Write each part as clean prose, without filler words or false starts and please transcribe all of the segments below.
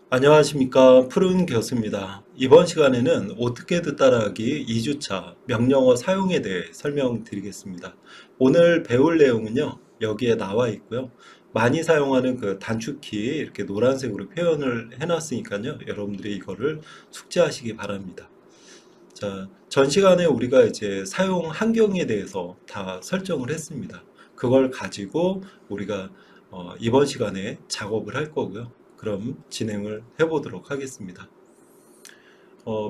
안녕하십니까. 푸른 교수입니다. 이번 시간에는 오토캐드 따라하기 2주차 명령어 사용에 대해 설명드리겠습니다. 오늘 배울 내용은요, 여기에 나와 있고요. 많이 사용하는 그 단축키 이렇게 노란색으로 표현을 해놨으니까요. 여러분들이 이거를 숙지하시기 바랍니다. 자, 전 시간에 우리가 이제 사용 환경에 대해서 다 설정을 했습니다. 그걸 가지고 우리가 이번 시간에 작업을 할 거고요. 그럼 진행을 해보도록 하겠습니다.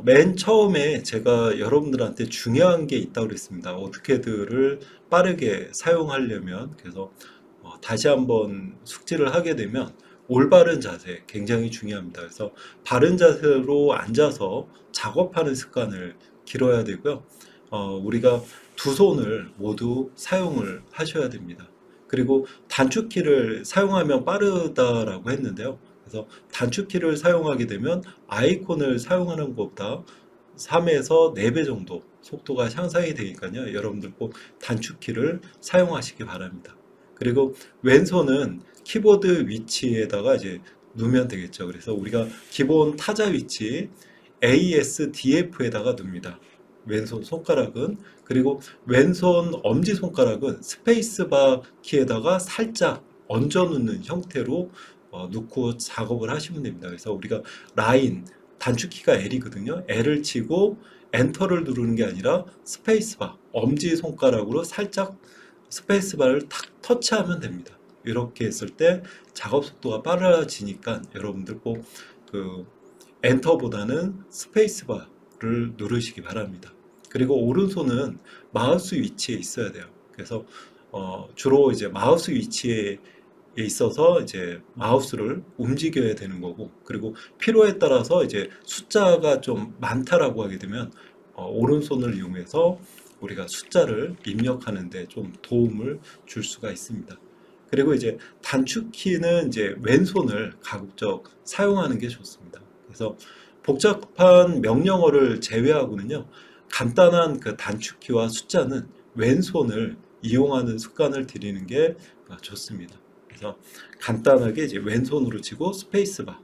맨 처음에 제가 여러분들한테 중요한 게 있다고 그랬습니다. 오토캐드를 빠르게 사용하려면, 그래서 다시 한번 숙지를 하게 되면 올바른 자세 굉장히 중요합니다. 그래서 바른 자세로 앉아서 작업하는 습관을 길어야 되고요. 우리가 두 손을 모두 사용을 하셔야 됩니다. 그리고 단축키를 사용하면 빠르다라고 했는데요. 그래서 단축키를 사용하게 되면 아이콘을 사용하는 것보다 3에서 4배 정도 속도가 향상이 되니까요. 여러분들 꼭 단축키를 사용하시기 바랍니다. 그리고 왼손은 키보드 위치에다가 이제 누면 되겠죠. 그래서 우리가 기본 타자 위치 ASDF에다가 눕니다. 왼손 손가락은. 그리고 왼손 엄지손가락은 스페이스바 키에다가 살짝 얹어 놓는 형태로 놓고 작업을 하시면 됩니다. 그래서 우리가 라인, 단축키가 L이거든요. L을 치고 엔터를 누르는 게 아니라 스페이스바, 엄지손가락으로 살짝 스페이스바를 탁 터치하면 됩니다. 이렇게 했을 때 작업 속도가 빨라지니까 여러분들 꼭 그 엔터보다는 스페이스바를 누르시기 바랍니다. 그리고 오른손은 마우스 위치에 있어야 돼요. 그래서 주로 이제 마우스 위치에 있어서 이제 마우스를 움직여야 되는 거고, 그리고 필요에 따라서 이제 숫자가 좀 많다라고 하게 되면 오른손을 이용해서 우리가 숫자를 입력하는데 좀 도움을 줄 수가 있습니다. 그리고 이제 단축키는 이제 왼손을 가급적 사용하는 게 좋습니다. 그래서 복잡한 명령어를 제외하고는요, 간단한 그 단축키와 숫자는 왼손을 이용하는 습관을 들이는 게 좋습니다. 그래서 간단하게 이제 왼손으로 치고 스페이스바,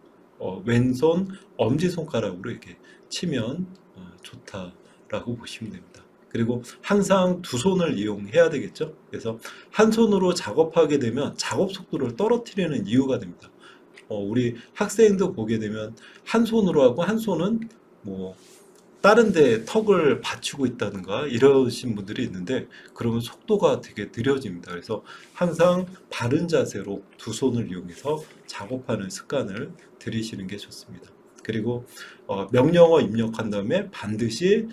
왼손 엄지손가락으로 이렇게 치면 좋다라고 보시면 됩니다. 그리고 항상 두 손을 이용해야 되겠죠. 그래서 한 손으로 작업하게 되면 작업 속도를 떨어뜨리는 이유가 됩니다. 우리 학생도 보게 되면 한 손으로 하고 한 손은 뭐 다른 데 턱을 받치고 있다든가 이러신 분들이 있는데, 그러면 속도가 되게 느려집니다. 그래서 항상 바른 자세로 두 손을 이용해서 작업하는 습관을 들이시는 게 좋습니다. 그리고 명령어 입력한 다음에 반드시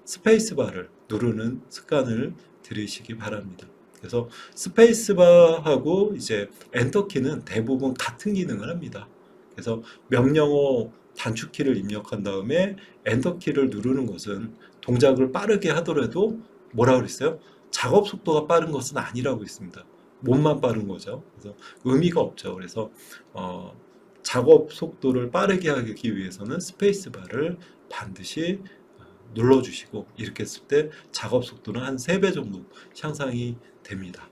스페이스바를 누르는 습관을 들이시기 바랍니다. 그래서 스페이스바하고 이제 엔터키는 대부분 같은 기능을 합니다. 그래서 명령어 단축키를 입력한 다음에 엔터키를 누르는 것은 동작을 빠르게 하더라도 뭐라 그랬어요? 작업 속도가 빠른 것은 아니라고 했습니다. 몸만 빠른 거죠. 그래서 의미가 없죠. 그래서 작업 속도를 빠르게 하기 위해서는 스페이스바를 반드시 눌러주시고, 이렇게 했을 때 작업 속도는 한 3배 정도 향상이 됩니다.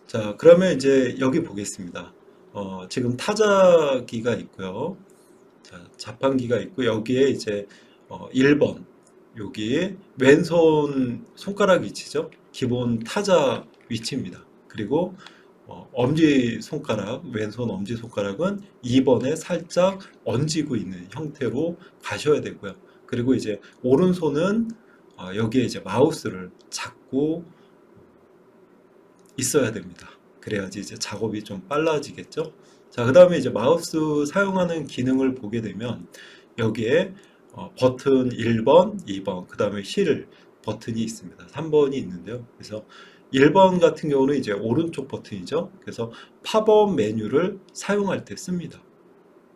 자, 그러면 이제 여기 보겠습니다. 지금 타자기가 있고요. 자, 자판기가 있고, 여기에 이제 1번, 여기 왼손 손가락 위치죠. 기본 타자 위치입니다. 그리고 엄지손가락, 왼손 엄지손가락은 2번에 살짝 얹이고 있는 형태로 가셔야 되고요. 그리고 이제 오른손은 여기에 이제 마우스를 잡고 있어야 됩니다. 그래야지 이제 작업이 좀 빨라지겠죠. 자, 그 다음에 이제 마우스 사용하는 기능을 보게 되면 여기에 버튼 1번, 2번, 그 다음에 힐 버튼이 있습니다. 3번이 있는데요. 그래서 1번 같은 경우는 이제 오른쪽 버튼이죠. 그래서 팝업 메뉴를 사용할 때 씁니다.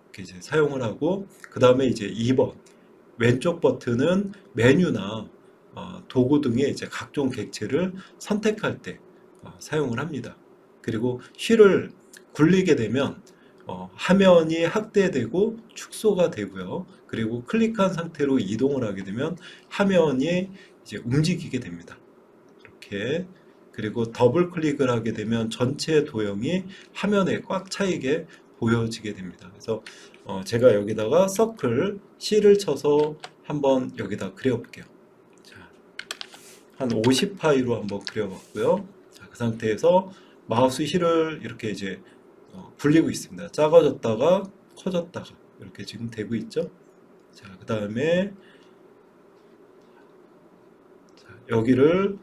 이렇게 이제 사용을 하고, 그 다음에 이제 2번 왼쪽 버튼은 메뉴나 도구 등의 이제 각종 객체를 선택할 때 사용을 합니다. 그리고 휠을 굴리게 되면 화면이 확대되고 축소가 되고요. 그리고 클릭한 상태로 이동을 하게 되면 화면이 이제 움직이게 됩니다. 이렇게. 그리고 더블 클릭을 하게 되면 전체 도형이 화면에 꽉 차이게 보여지게 됩니다. 그래서 제가 여기다가 서클 C를 쳐서 한번 여기다 그려볼게요. 자, 한 50파이로 한번 그려봤고요. 자, 그 상태에서 마우스 휠을 이렇게 이제 굴리고 있습니다. 작아졌다가 커졌다가 이렇게 지금 되고 있죠. 자, 그 다음에 여기를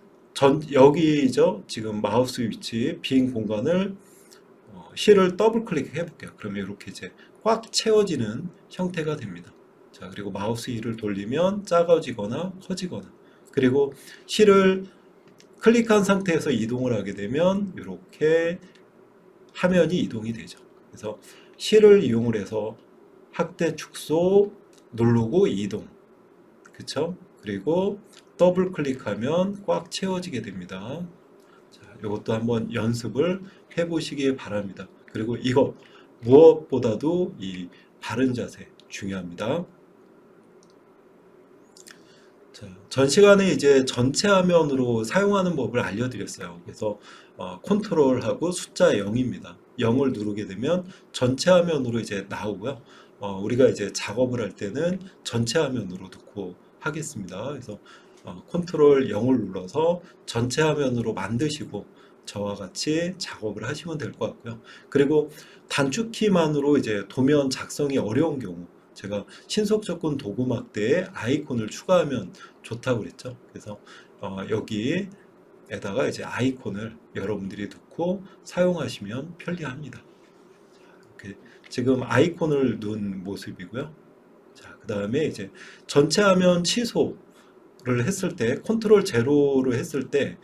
여기죠. 지금 마우스 위치 빈 공간을 휠을 더블 클릭해 볼게요. 그러면 이렇게 이제 꽉 채워지는 형태가 됩니다. 자, 그리고 마우스 휠을 돌리면 작아지거나 커지거나, 그리고 휠을 클릭한 상태에서 이동을 하게 되면 이렇게 화면이 이동이 되죠. 그래서 휠을 이용을 해서 확대 축소 누르고 이동, 그쵸? 그리고 더블 클릭하면 꽉 채워지게 됩니다. 자, 이것도 한번 연습을 해보시기 바랍니다. 그리고 이거 무엇보다도 이 바른 자세 중요합니다. 자, 전 시간에 이제 전체 화면으로 사용하는 법을 알려드렸어요. 그래서 컨트롤하고 숫자 0입니다. 0을 누르게 되면 전체 화면으로 이제 나오고요. 우리가 이제 작업을 할 때는 전체 화면으로 놓고 하겠습니다. 그래서 컨트롤 0을 눌러서 전체 화면으로 만드시고 저와 같이 작업을 하시면 될 것 같고요. 그리고 단축키만으로 이제 도면 작성이 어려운 경우, 제가 신속 접근 도구 막대에 아이콘을 추가하면 좋다고 그랬죠. 그래서 여기에다가 이제 아이콘을 여러분들이 넣고 사용하시면 편리합니다. 이렇게 지금 아이콘을 넣은 모습이고요. 자, 그 다음에 이제 전체 화면 취소를 했을 때, 컨트롤 제로로 했을 때,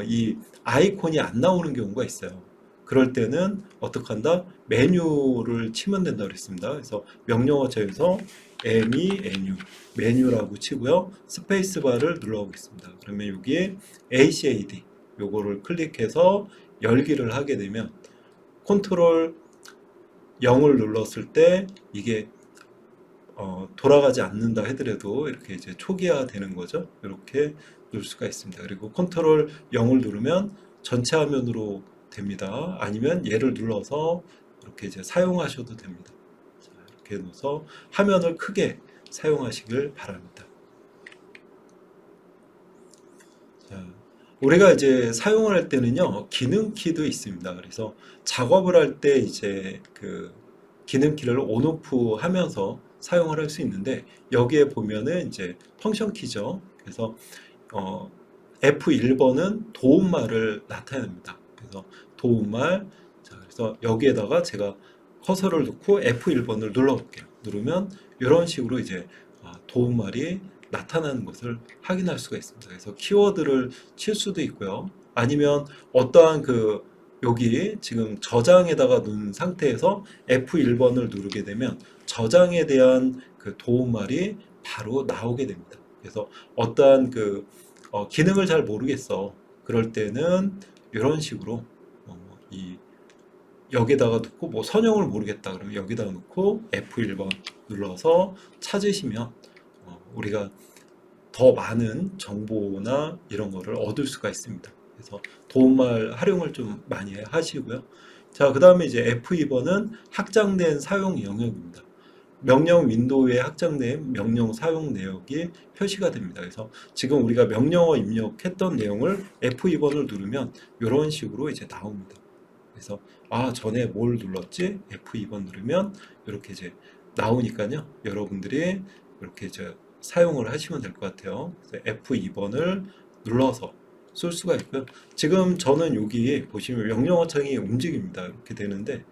이 아이콘이 안 나오는 경우가 있어요. 그럴 때는 어떻게 한다? 메뉴를 치면 된다고 그랬습니다. 그래서 명령어체에서 MENU, 메뉴라고 치고요. 스페이스바를 눌러보겠습니다. 그러면 여기에 ACAD, 요거를 클릭해서 열기를 하게 되면 컨트롤 0을 눌렀을 때 이게 돌아가지 않는다 하더라도 이렇게 이제 초기화 되는 거죠. 이렇게 누를 수가 있습니다. 그리고 컨트롤 0을 누르면 전체 화면으로 됩니다. 아니면 얘를 눌러서 이렇게 이제 사용하셔도 됩니다. 자, 이렇게 넣어서 화면을 크게 사용하시길 바랍니다. 자, 우리가 이제 사용을 할 때는요, 기능키도 있습니다. 그래서 작업을 할 때 이제 그 기능키를 온오프 하면서 사용을 할 수 있는데, 여기에 보면은 이제 펑션 키죠. 그래서 F1번은 도움말을 나타냅니다. 그래서 도움말, 자, 그래서 여기에다가 제가 커서를 놓고 F1번을 눌러볼게요. 누르면 이런 식으로 이제 도움말이 나타나는 것을 확인할 수가 있습니다. 그래서 키워드를 칠 수도 있고요. 아니면 어떠한 여기 지금 저장에다가 놓은 상태에서 F1번을 누르게 되면 저장에 대한 그 도움말이 바로 나오게 됩니다. 그래서 어떠한 기능을 잘 모르겠어. 그럴 때는 이런 식으로 여기다가 놓고 뭐 선형을 모르겠다 그러면 여기다가 놓고 F1번 눌러서 찾으시면 우리가 더 많은 정보나 이런 거를 얻을 수가 있습니다. 그래서 도움말 활용을 좀 많이 하시고요. 자, 그 다음에 이제 F2번은 확장된 사용 영역입니다. 명령 윈도우에 확장된 명령 사용 내역이 표시가 됩니다. 그래서 지금 우리가 명령어 입력했던 내용을 F2번을 누르면 이런 식으로 이제 나옵니다. 그래서 전에 뭘 눌렀지? F2번 누르면 이렇게 이제 나오니까요. 여러분들이 이렇게 이제 사용을 하시면 될 것 같아요. 그래서 F2번을 눌러서 쓸 수가 있고요. 지금 저는 여기 보시면 명령어 창이 움직입니다. 이렇게 되는데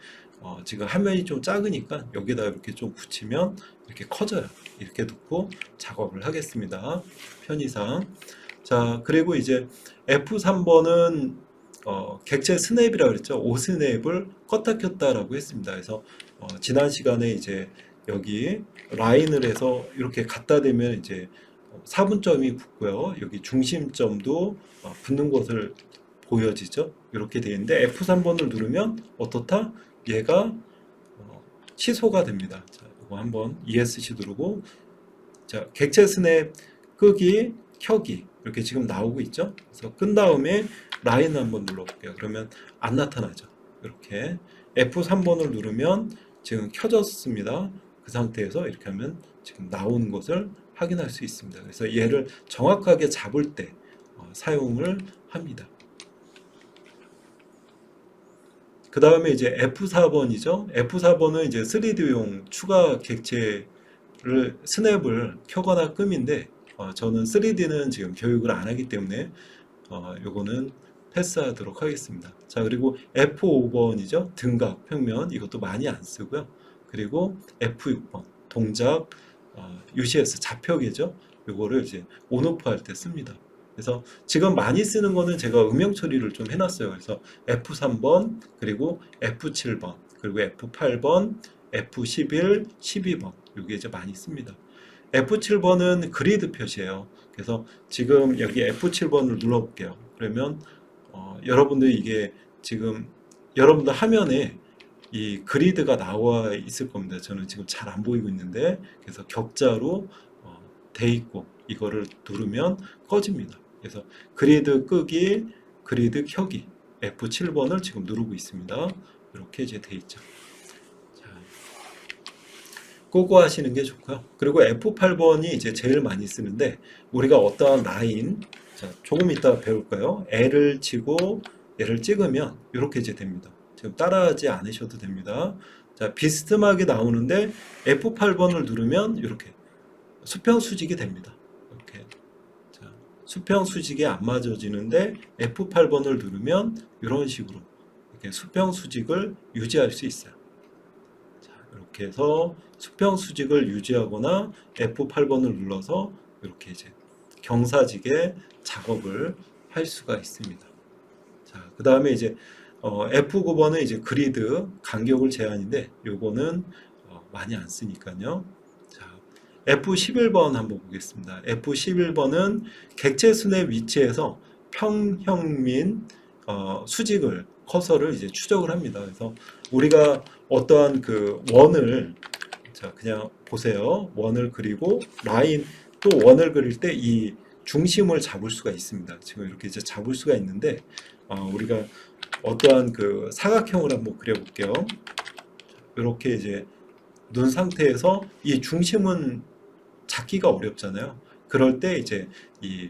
지금 화면이 좀 작으니까 여기다 이렇게 좀 붙이면 이렇게 커져요. 이렇게 놓고 작업을 하겠습니다. 편의상. 자, 그리고 이제 F3번은 객체 스냅이라고 그랬죠. 오 스냅을 껐다 켰다라고 했습니다. 그래서 지난 시간에 이제 여기 라인을 해서 이렇게 갖다 대면 이제 4분점이 붙고요. 여기 중심점도 붙는 것을 보여지죠. 이렇게 되어 있는데 F3번을 누르면 어떻다? 얘가 취소가 됩니다. 자, 이거 한번 ESC 누르고, 자, 객체 스냅 끄기, 켜기 이렇게 지금 나오고 있죠. 그래서 끈 다음에 라인 한번 눌러볼게요. 그러면 안 나타나죠. 이렇게 F3번을 누르면 지금 켜졌습니다. 그 상태에서 이렇게 하면 지금 나오는 것을 확인할 수 있습니다. 그래서 얘를 정확하게 잡을 때 사용을 합니다. 그 다음에 이제 F4번이죠. F4번은 이제 3D용 추가 객체를 스냅을 켜거나 끔인데 저는 3D는 지금 교육을 안 하기 때문에 요거는 패스하도록 하겠습니다. 자, 그리고 F5번이죠. 등각, 평면 이것도 많이 안 쓰고요. 그리고 F6번 동작 UCS 좌표계죠. 요거를 이제 온오프 할 때 씁니다. 그래서 지금 많이 쓰는 거는 제가 음영 처리를 좀 해놨어요. 그래서 F3번, 그리고 F7번, 그리고 F8번, F11, 12번 이게 이제 많이 씁니다. F7번은 그리드 표시예요. 그래서 지금 여기 F7번을 눌러볼게요. 그러면 여러분들 이게 지금 여러분들 화면에 이 그리드가 나와 있을 겁니다. 저는 지금 잘 안 보이고 있는데 그래서 격자로 돼 있고 이거를 누르면 꺼집니다. 그래서 그리드 끄기, 그리드 켜기 F7번을 지금 누르고 있습니다. 이렇게 이제 돼 있죠. 자, 끄고 하시는 게 좋고요. 그리고 F8번이 이제 제일 많이 쓰는데 우리가 어떠한 라인, 자, 조금 이따 배울까요? L을 치고 얘를 찍으면 이렇게 이제 됩니다. 지금 따라하지 않으셔도 됩니다. 자, 비스듬하게 나오는데 F8번을 누르면 이렇게 수평 수직이 됩니다. 이렇게. 자, 수평 수직이 안 맞아지는데 F8번을 누르면 이런 식으로 이렇게 수평 수직을 유지할 수 있어요. 자, 이렇게 해서 수평 수직을 유지하거나 F8번을 눌러서 이렇게 이제 경사지게 작업을 할 수가 있습니다. 자, 그 다음에 이제 F9번은 이제 그리드 간격을 제한인데 요거는 많이 안 쓰니까요. 자, F11번 한번 보겠습니다. F11번은 객체 스냅 위치에서 평형 및 수직을 커서를 이제 추적을 합니다. 그래서 우리가 어떠한 그 원을 자, 그냥 보세요. 원을 그리고 라인 또 원을 그릴 때 이 중심을 잡을 수가 있습니다. 지금 이렇게 이제 잡을 수가 있는데 우리가 어떠한 그 사각형을 한번 그려볼게요. 이렇게 이제 눈 상태에서 이 중심은 잡기가 어렵잖아요. 그럴 때 이제 이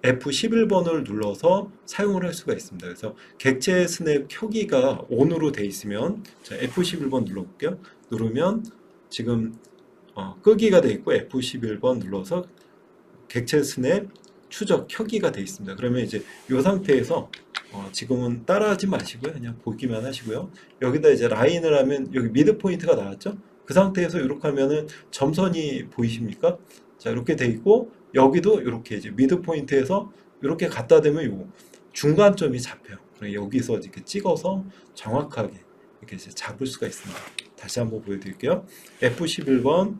F11번을 눌러서 사용을 할 수가 있습니다. 그래서 객체 스냅 켜기가 ON으로 돼 있으면 자, F11번 눌러볼게요. 누르면 지금 끄기가 돼 있고 F11번 눌러서 객체 스냅 추적 켜기가 돼 있습니다. 그러면 이제 이 상태에서 지금은 따라하지 마시고요. 그냥 보기만 하시고요. 여기다 이제 라인을 하면 여기 미드 포인트가 나왔죠? 그 상태에서 이렇게 하면은 점선이 보이십니까? 자, 이렇게 돼 있고 여기도 이렇게 이제 미드 포인트에서 이렇게 갖다 대면 요 중간점이 잡혀요. 여기서 이렇게 찍어서 정확하게 이렇게 이제 잡을 수가 있습니다. 다시 한번 보여드릴게요. F11번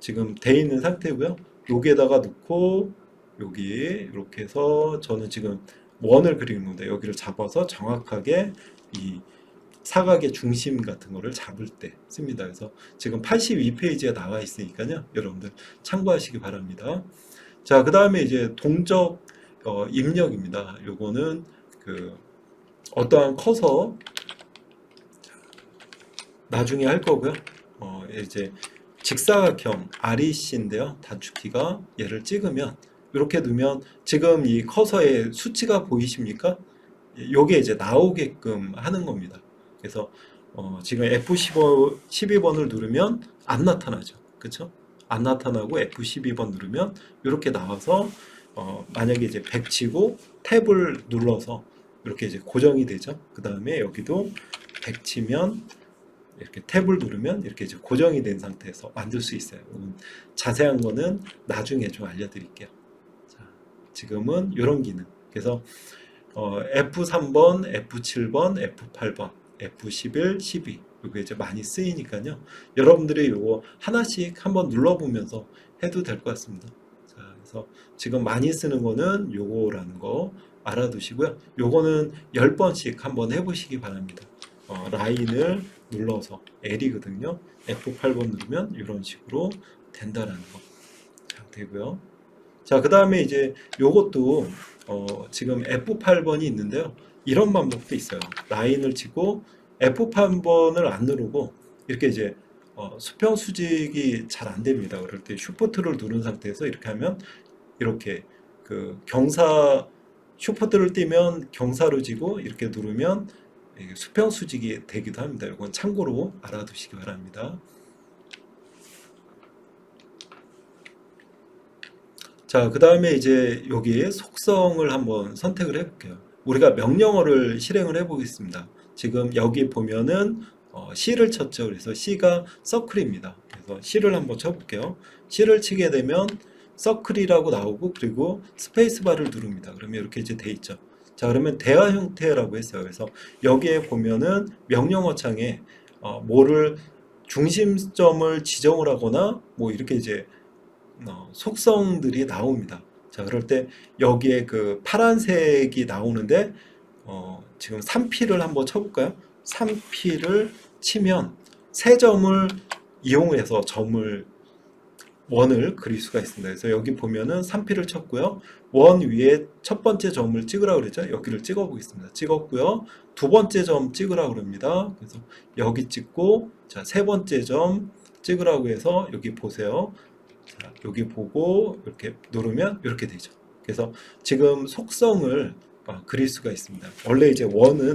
지금 돼 있는 상태고요. 여기에다가 놓고 여기 이렇게 해서 저는 지금 원을 그리는 건데 여기를 잡아서 정확하게 이 사각의 중심 같은 거를 잡을 때 씁니다. 그래서 지금 82페이지에 나와 있으니까요. 여러분들 참고하시기 바랍니다. 자, 그 다음에 이제 동적 입력입니다. 요거는 그 어떠한 커서 나중에 할 거고요. 이제 직사각형 REC인데요. 단축키가 얘를 찍으면 이렇게 두면 지금 이 커서의 수치가 보이십니까? 요게 이제 나오게끔 하는 겁니다. 그래서 지금 F12번을 누르면 안 나타나죠. 그쵸? 안 나타나고 F12번 누르면 이렇게 나와서 만약에 이제 100 치고 탭을 눌러서 이렇게 이제 고정이 되죠. 그 다음에 여기도 100 치면 이렇게 탭을 누르면 이렇게 이제 고정이 된 상태에서 만들 수 있어요. 자세한 거는 나중에 좀 알려드릴게요. 자, 지금은 이런 기능. 그래서 F3번, F7번, F8번, F11, 12 이게 이제 많이 쓰이니까요. 여러분들이 이거 하나씩 한번 눌러보면서 해도 될 것 같습니다. 자, 그래서 지금 많이 쓰는 거는 요거라는 거 알아두시고요. 요거는 10번씩 한번 해보시기 바랍니다. 라인을 눌러서 L이거든요. F8번 누르면 이런 식으로 된다라는 거. 자, 되고요. 자, 그 다음에 이제 요것도 지금 F8번이 있는데요. 이런 방법도 있어요. 라인을 치고 F8번을 안 누르고 이렇게 이제 수평 수직이 잘 안 됩니다. 그럴 때 쉬프트를 누른 상태에서 이렇게 하면 이렇게 그 경사 쉬프트를 띄면 경사로 지고 이렇게 누르면 이게 수평 수직이 되기도 합니다. 이건 참고로 알아두시기 바랍니다. 자, 그 다음에 이제 여기 속성을 한번 선택을 해볼게요. 우리가 명령어를 실행을 해보겠습니다. 지금 여기 보면은 C를 쳤죠. 그래서 C가 서클입니다. 그래서 C를 한번 쳐볼게요. C를 치게 되면 서클이라고 나오고 그리고 스페이스바를 누릅니다. 그러면 이렇게 이제 돼 있죠. 자, 그러면 대화 형태라고 했어요. 그래서 여기에 보면은 명령어 창에 뭐를 중심점을 지정을 하거나 뭐 이렇게 이제 속성들이 나옵니다. 자, 그럴 때 여기에 그 파란색이 나오는데 지금 3P를 한번 쳐볼까요? 3P를 치면 세 점을 이용해서 원을 그릴 수가 있습니다. 그래서 여기 보면은 3P를 쳤고요. 원 위에 첫 번째 점을 찍으라고 그랬죠. 여기를 찍어 보겠습니다. 찍었고요. 두 번째 점 찍으라고 그럽니다. 그래서 여기 찍고, 자, 세 번째 점 찍으라고 해서 여기 보세요. 자, 여기 보고 이렇게 누르면 이렇게 되죠. 그래서 지금 속성을 그릴 수가 있습니다. 원래 이제 원은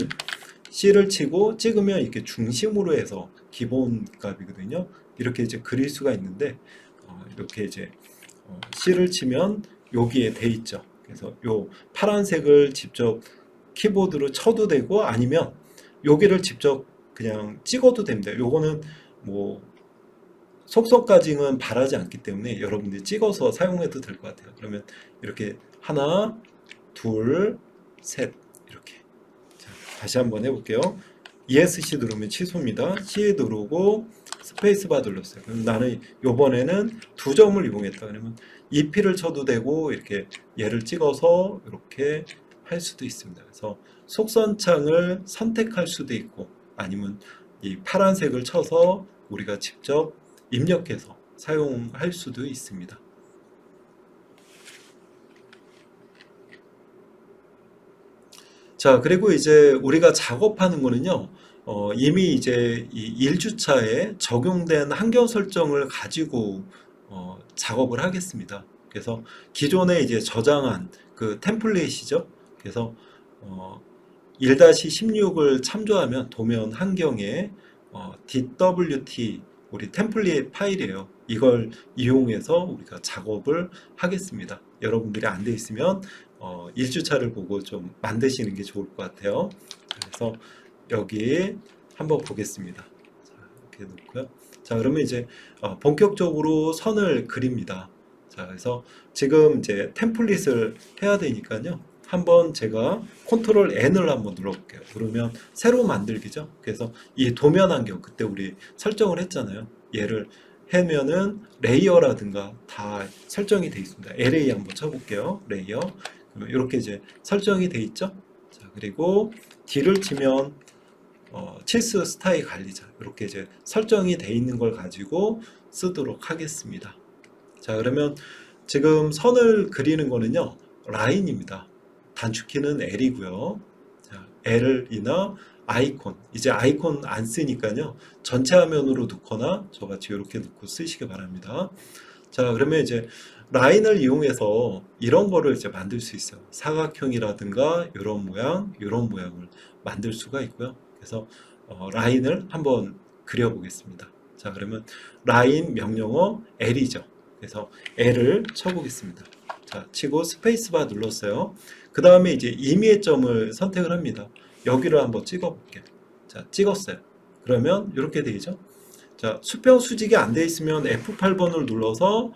C를 치고 찍으면 이렇게 중심으로 해서 기본 값이거든요. 이렇게 이제 그릴 수가 있는데 이렇게 이제 C를 치면 여기에 돼 있죠. 그래서 요 파란색을 직접 키보드로 쳐도 되고 아니면 여기를 직접 그냥 찍어도 됩니다. 요거는 뭐 속성까지는 바라지 않기 때문에 여러분들이 찍어서 사용해도 될 것 같아요. 그러면 이렇게 하나, 둘, 셋 이렇게. 자, 다시 한번 해볼게요. ESC 누르면 취소입니다. C 누르고 스페이스바 눌렀어요. 그럼 나는 이번에는 두 점을 이용했다. 그러면 EP를 쳐도 되고 이렇게 얘를 찍어서 이렇게 할 수도 있습니다. 그래서 속선창을 선택할 수도 있고 아니면 이 파란색을 쳐서 우리가 직접 입력해서 사용할 수도 있습니다. 자, 그리고 이제 우리가 작업하는 거는요, 이미 이제 이 1주차에 적용된 환경 설정을 가지고 작업을 하겠습니다. 그래서 기존에 이제 저장한 그 템플릿이죠. 그래서 1-16을 참조하면 도면 환경에 DWT 우리 템플릿 파일이에요. 이걸 이용해서 우리가 작업을 하겠습니다. 여러분들이 안 돼 있으면 1주차를 보고 좀 만드시는 게 좋을 것 같아요. 그래서 여기 한번 보겠습니다. 자, 이렇게 놓고요. 자, 그러면 이제 본격적으로 선을 그립니다. 자, 그래서 지금 이제 템플릿을 해야 되니까요. 한번 제가 컨트롤 N을 한번 눌러볼게요. 누르면 새로 만들기죠. 그래서 이 도면 환경 그때 우리 설정을 했잖아요. 얘를 해면은 레이어라든가 다 설정이 되어 있습니다. LA 한번 쳐볼게요. 레이어. 이렇게 이제 설정이 되어 있죠. 자, 그리고 D를 치면 치수 스타일 관리자 이렇게 이제 설정이 되어 있는 걸 가지고 쓰도록 하겠습니다. 자, 그러면 지금 선을 그리는 거는요 라인입니다. 단축키는 L이고요. 자, L이나 아이콘, 이제 아이콘 안 쓰니까요 전체 화면으로 놓거나 저같이 이렇게 놓고 쓰시기 바랍니다. 자, 그러면 이제 라인을 이용해서 이런 거를 이제 만들 수 있어요. 사각형이라든가 이런 모양, 이런 모양을 만들 수가 있고요. 그래서 라인을 한번 그려보겠습니다. 자, 그러면 라인 명령어 L이죠. 그래서 L을 쳐보겠습니다. 자, 치고 스페이스바 눌렀어요. 그 다음에 이제 임의의 점을 선택을 합니다. 여기를 한번 찍어 볼게요. 자, 찍었어요. 그러면 이렇게 되죠. 자, 수평 수직이 안 돼 있으면 F8번을 눌러서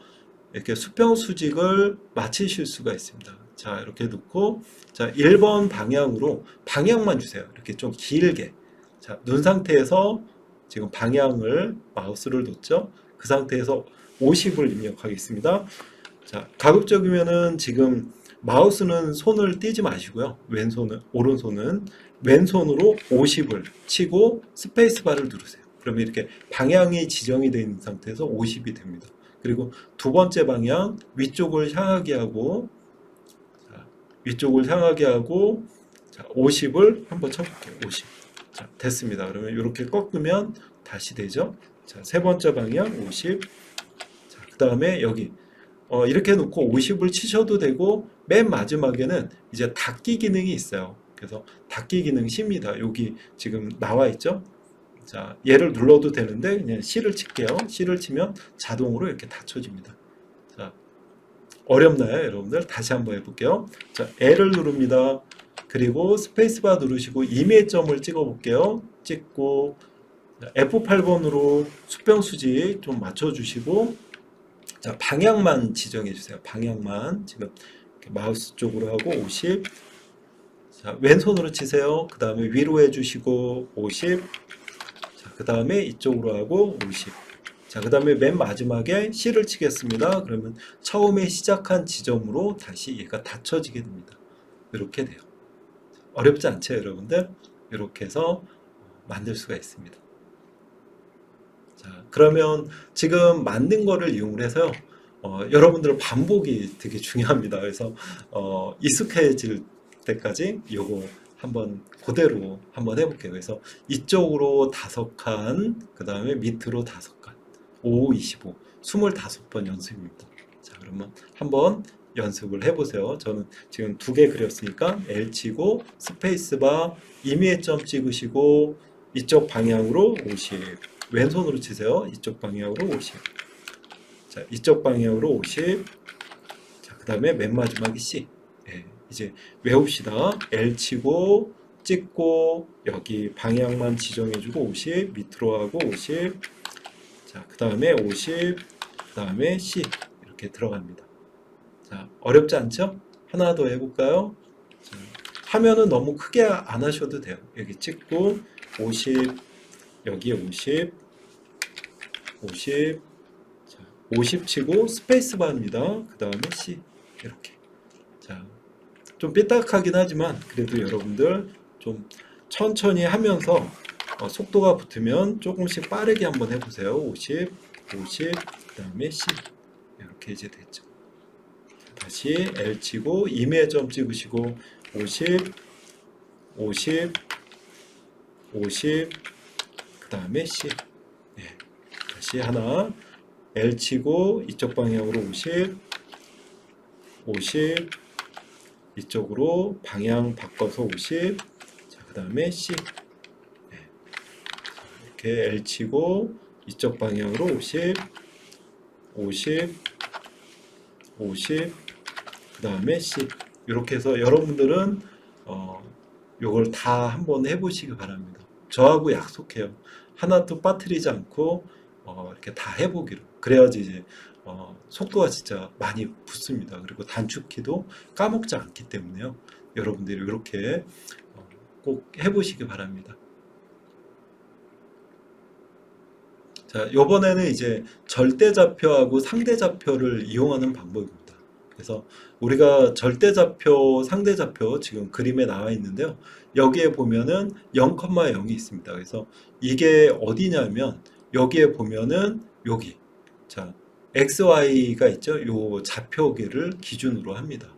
이렇게 수평 수직을 맞추실 수가 있습니다. 자, 이렇게 놓고 자, 1번 방향으로 방향만 주세요. 이렇게 좀 길게. 자, 눈 상태에서 지금 방향을 마우스를 놓죠. 그 상태에서 50을 입력하겠습니다. 자, 가급적이면은 지금 마우스는 손을 떼지 마시고요. 오른손은 왼손으로 50을 치고 스페이스바를 누르세요. 그러면 이렇게 방향이 지정이 되어 있는 상태에서 50이 됩니다. 그리고 두 번째 방향 위쪽을 향하게 하고, 자, 위쪽을 향하게 하고, 자, 50을 한번 쳐볼게요. 50. 자, 됐습니다. 그러면 이렇게 꺾으면 다시 되죠. 자, 세 번째 방향 50. 자, 그 다음에 여기 이렇게 놓고 50을 치셔도 되고, 맨 마지막에는 이제 닫기 기능이 있어요. 그래서 닫기 기능 C입니다. 여기 지금 나와 있죠? 자, 얘를 눌러도 되는데 그냥 C를 칠게요. C를 치면 자동으로 이렇게 닫혀집니다. 자, 어렵나요, 여러분들? 다시 한번 해볼게요. 자, L을 누릅니다. 그리고 스페이스바 누르시고 임의점을 찍어 볼게요. 찍고 F8번으로 수평 수직 좀 맞춰주시고, 자, 방향만 지정해 주세요. 방향만 지금 이렇게 마우스 쪽으로 하고 50. 자, 왼손으로 치세요. 그 다음에 위로 해주시고 50. 자, 그 다음에 이쪽으로 하고 50. 자, 그 다음에 맨 마지막에 C를 치겠습니다. 그러면 처음에 시작한 지점으로 다시 얘가 닫혀지게 됩니다. 이렇게 돼요. 어렵지 않죠, 여러분들? 이렇게 해서 만들 수가 있습니다. 자, 그러면 지금 만든 거를 이용해서요. 여러분들 반복이 되게 중요합니다. 그래서 익숙해질 때까지 요거 한번 그대로 한번 해볼게요. 그래서 이쪽으로 5칸, 그 다음에 밑으로 5칸, 5, 25, 25번 연습입니다. 자, 그러면 한번 연습을 해보세요. 저는 지금 2개 그렸으니까 L 치고 스페이스바 임의의 점 찍으시고 이쪽 방향으로 50. 왼손으로 치세요. 이쪽 방향으로 50. 자, 이쪽 방향으로 50. 자, 그 다음에 맨 마지막이 C. 네, 이제 외웁시다. L 치고 찍고 여기 방향만 지정해주고 50. 밑으로 하고 50. 자, 그 다음에 50. 그 다음에 C. 이렇게 들어갑니다. 자, 어렵지 않죠? 하나 더 해볼까요? 자, 화면은 너무 크게 안 하셔도 돼요. 여기 찍고 50. 여기에 50, 50, 자, 50 치고 스페이스바입니다. 그 다음에 C 이렇게. 자, 좀 삐딱하긴 하지만 그래도 여러분들 좀 천천히 하면서 속도가 붙으면 조금씩 빠르게 한번 해보세요. 50, 50, 그 다음에 C 이렇게 이제 됐죠. 다시 L 치고 임의 점 찍으시고 50, 50, 50, 그 다음에 C. 네. 다시 하나 L 치고 이쪽 방향으로 50, 50, 이쪽으로 방향 바꿔서 50. 자, 그 다음에 C. 네. 이렇게 L 치고 이쪽 방향으로 50, 50, 50, 그 다음에 C. 이렇게 해서 여러분들은 요걸 다 한번 해보시기 바랍니다. 저하고 약속해요. 하나도 빠뜨리지 않고 이렇게 다 해보기로. 그래야지 이제 속도가 진짜 많이 붙습니다. 그리고 단축키도 까먹지 않기 때문에요. 여러분들이 이렇게 꼭 해보시기 바랍니다. 자, 요번에는 이제 절대좌표하고 상대좌표를 이용하는 방법입니다. 그래서 우리가 절대좌표, 상대좌표 지금 그림에 나와 있는데요. 여기에 보면은 0,0이 있습니다. 그래서 이게 어디냐면 여기에 보면은 여기, 자, XY가 있죠. 요 좌표계를 기준으로 합니다.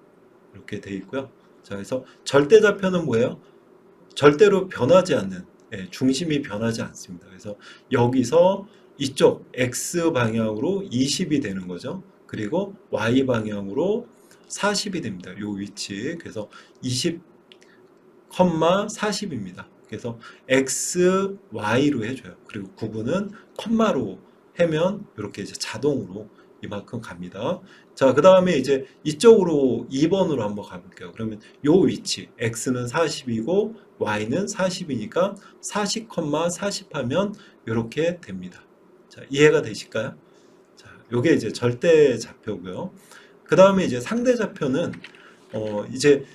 이렇게 돼 있고요. 자, 그래서 절대좌표는 뭐예요? 절대로 변하지 않는, 중심이 변하지 않습니다. 그래서 여기서 이쪽 X 방향으로 20이 되는 거죠. 그리고 Y 방향으로 40이 됩니다. 요 위치. 그래서 20, 40입니다. 그래서 X, Y로 해줘요. 그리고 구분은 컴마로 하면 이렇게 이제 자동으로 이만큼 갑니다. 자, 그 다음에 이제 이쪽으로 2번으로 한번 가볼게요. 그러면 요 위치, X는 40이고 Y는 40이니까 40, 40 하면 이렇게 됩니다. 자, 이해가 되실까요? 자, 요게 이제 절대 좌표고요. 그 다음에 이제 상대 좌표는 이제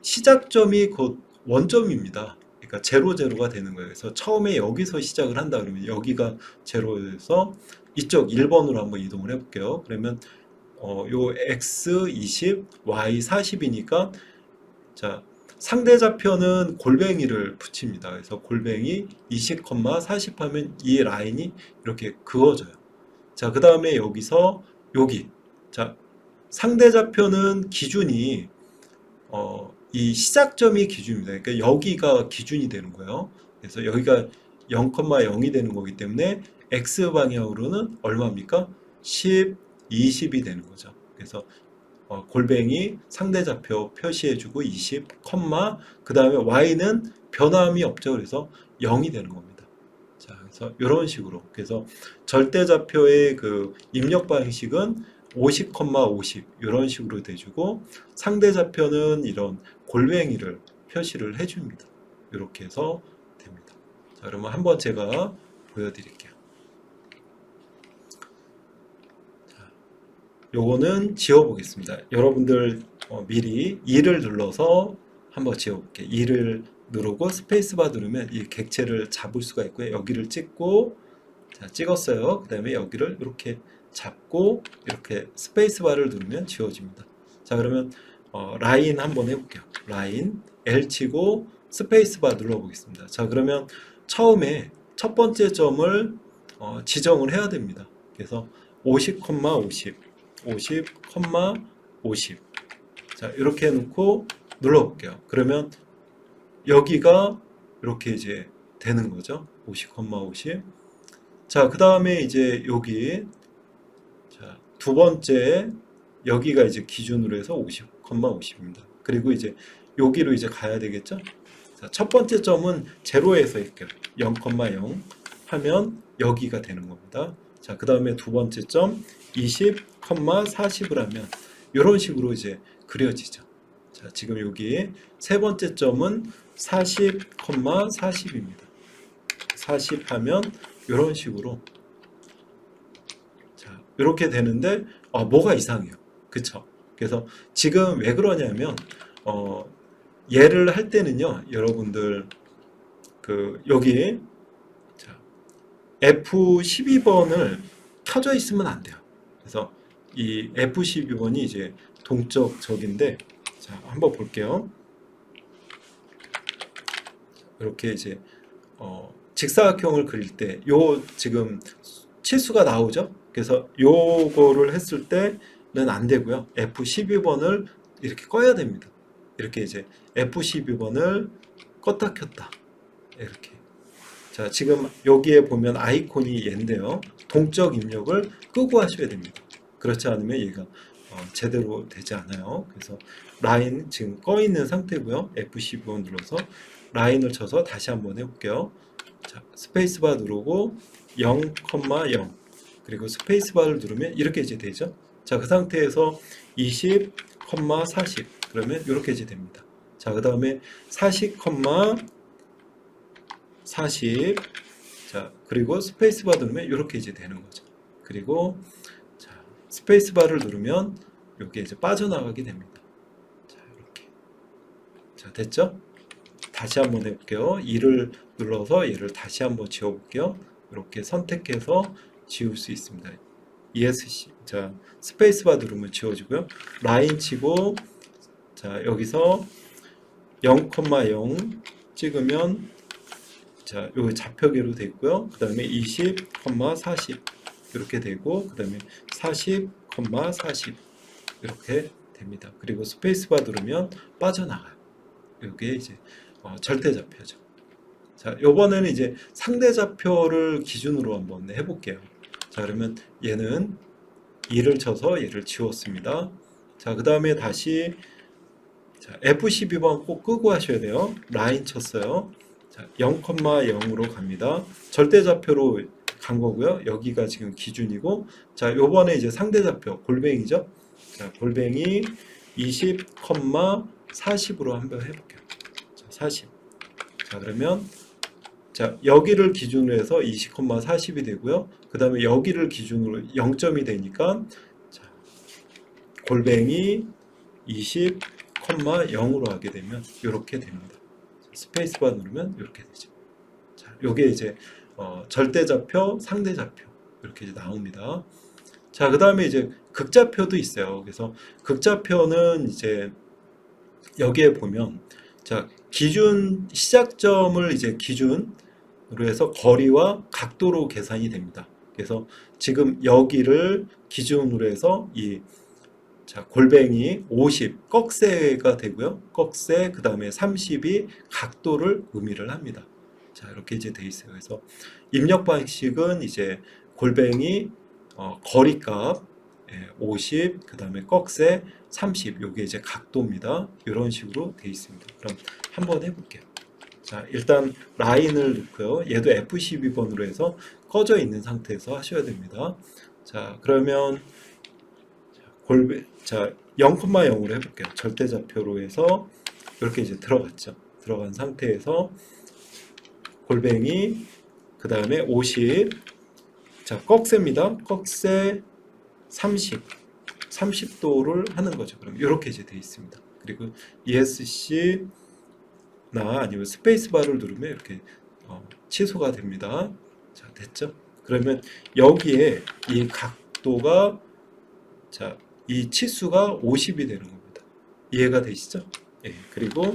시작점이 곧 원점입니다. 그러니까 0, 0가 되는 거예요. 그래서 처음에 여기서 시작을 한다 그러면 여기가 0에서 이쪽 1번으로 한번 이동을 해볼게요. 그러면 요 x 20, y 40이니까 자, 상대 좌표는 골뱅이를 붙입니다. 그래서 골뱅이 20, 40 하면 이 라인이 이렇게 그어져요. 자, 그 다음에 여기서 여기. 자, 상대 좌표는 기준이 이 시작점이 기준입니다. 그러니까 여기가 기준이 되는 거예요. 그래서 여기가 0,0이 되는 거기 때문에 x 방향으로는 얼마입니까? 10, 20이 되는 거죠. 그래서 골뱅이 상대 좌표 표시해주고 20, 그 다음에 y는 변함이 없죠. 그래서 0이 되는 겁니다. 자, 그래서 이런 식으로. 그래서 절대 좌표의 그 입력 방식은 50, 50 이런 식으로 돼주고 상대 좌표는 이런 골뱅이를 표시를 해줍니다. 이렇게 해서 됩니다. 자, 그러면 한번 제가 보여드릴게요. 요거는 지워보겠습니다. 여러분들 미리 2를 눌러서 한번 지워볼게요. 2를 누르고 스페이스바 누르면 이 객체를 잡을 수가 있고요. 여기를 찍고 자, 찍었어요. 그 다음에 여기를 이렇게 잡고 이렇게 스페이스바를 누르면 지워집니다. 자, 그러면 라인 한번 해볼게요. 라인 L 치고 스페이스바 눌러보겠습니다. 자, 그러면 처음에 첫 번째 점을 지정을 해야 됩니다. 그래서 50, 50 50, 50 자, 이렇게 해놓고 눌러볼게요. 그러면 여기가 이렇게 이제 되는 거죠. 50, 50 자, 그 다음에 이제 여기 자, 두 번째 여기가 이제 기준으로 해서 50, 50입니다. 그리고 이제 여기로 이제 가야 되겠죠. 자, 첫 번째 점은 제로에서 이렇게 0,0 하면 여기가 되는 겁니다. 자, 그 다음에 두 번째 점 20, 40을 하면 이런 식으로 이제 그려지죠. 자, 지금 여기 세 번째 점은 40, 40입니다. 40 하면 이런 식으로 자, 이렇게 되는데 뭐가 이상해요. 그쵸? 그래서 지금 왜 그러냐면 얘를 할 때는요, 여러분들 그 여기 자, F12번을 켜져 있으면 안 돼요. 그래서 이 F12번이 이제 동적적인데 자, 한번 볼게요. 이렇게 이제 직사각형을 그릴 때 요 지금 치수가 나오죠. 그래서 요거를 했을 때는 안 되고요. F12번을 이렇게 꺼야 됩니다. 이렇게 이제 F12번을 껐다 켰다 이렇게. 자, 지금 여기에 보면 아이콘이 얘인데요. 동적 입력을 끄고 하셔야 됩니다. 그렇지 않으면 얘가 제대로 되지 않아요. 그래서 라인 지금 꺼 있는 상태고요. F12번 눌러서 라인을 쳐서 다시 한번 해볼게요. 자, 스페이스바 누르고 0,0 그리고 스페이스바를 누르면 이렇게 이제 되죠. 자, 그 상태에서 20, 40 그러면 이렇게 이제 됩니다. 자, 그 다음에 40, 40 자, 그리고 스페이스바 누르면 이렇게 이제 되는 거죠. 그리고 자, 스페이스바를 누르면 이게 이제 빠져나가게 됩니다. 자, 이렇게. 자, 됐죠? 다시 한번 해볼게요. 2를 눌러서 얘를 다시 한번 지워볼게요. 이렇게 선택해서 지울 수 있습니다. ESC. 자, 스페이스바 누르면 지워지고요. 라인 치고 자, 여기서 0,0 찍으면 자, 여기 좌표계로 되어 있고요. 그 다음에 20, 40 이렇게 되고 그 다음에 40, 40 이렇게 됩니다. 그리고 스페이스바 누르면 빠져나가요. 이게 이제 절대 좌표죠. 자, 요번에는 이제 상대 좌표를 기준으로 한번 해볼게요. 자, 그러면 얘는 2를 쳐서 얘를 지웠습니다. 자, 그 다음에 다시 자, F12번 꼭 끄고 하셔야 돼요. 라인 쳤어요. 자, 0,0으로 갑니다. 절대 좌표로 간 거고요. 여기가 지금 기준이고 자, 요번에 이제 상대 좌표 골뱅이죠. 자, 골뱅이 20, 40으로 한번 해볼게요. 자, 40. 자, 그러면 자, 여기를 기준으로 해서 20, 40이 되고요. 그 다음에 여기를 기준으로 0점이 되니까 자, 골뱅이 20, 0으로 하게 되면 이렇게 됩니다. 스페이스바 누르면 이렇게 되죠. 자, 요게 이제 절대좌표, 상대좌표 이렇게 이제 나옵니다. 자, 그 다음에 이제 극좌표도 있어요. 그래서 극좌표는 이제 여기에 보면 자, 기준 시작점을 이제 기준으로 해서 거리와 각도로 계산이 됩니다. 그래서 지금 여기를 기준으로 해서 골뱅이 50 꺽쇠가 되고요. 꺽쇠 그 다음에 30이 각도를 의미를 합니다. 자, 이렇게 이제 돼 있어요. 그래서 입력 방식은 이제 골뱅이 거리값 50, 그 다음에 꺽쇠 30, 요게 이제 각도입니다. 이런 식으로 돼 있습니다. 그럼 한번 해볼게요. 자, 일단 라인을 넣고요. 얘도 F12번으로 해서 꺼져 있는 상태에서 하셔야 됩니다. 자, 그러면 0,0으로 해볼게요. 절대좌표로 해서 이렇게 이제 들어갔죠. 들어간 상태에서 골뱅이 그 다음에 50, 자, 꺽쇠입니다. 꺽쇠 30도를 하는 거죠. 그럼 이렇게 이제 돼 있습니다. 그리고 ESC나 아니면 스페이스바를 누르면 이렇게 취소가 됩니다. 자, 됐죠? 그러면 여기에 이 각도가, 자, 이 치수가 50이 되는 겁니다. 이해가 되시죠? 예, 그리고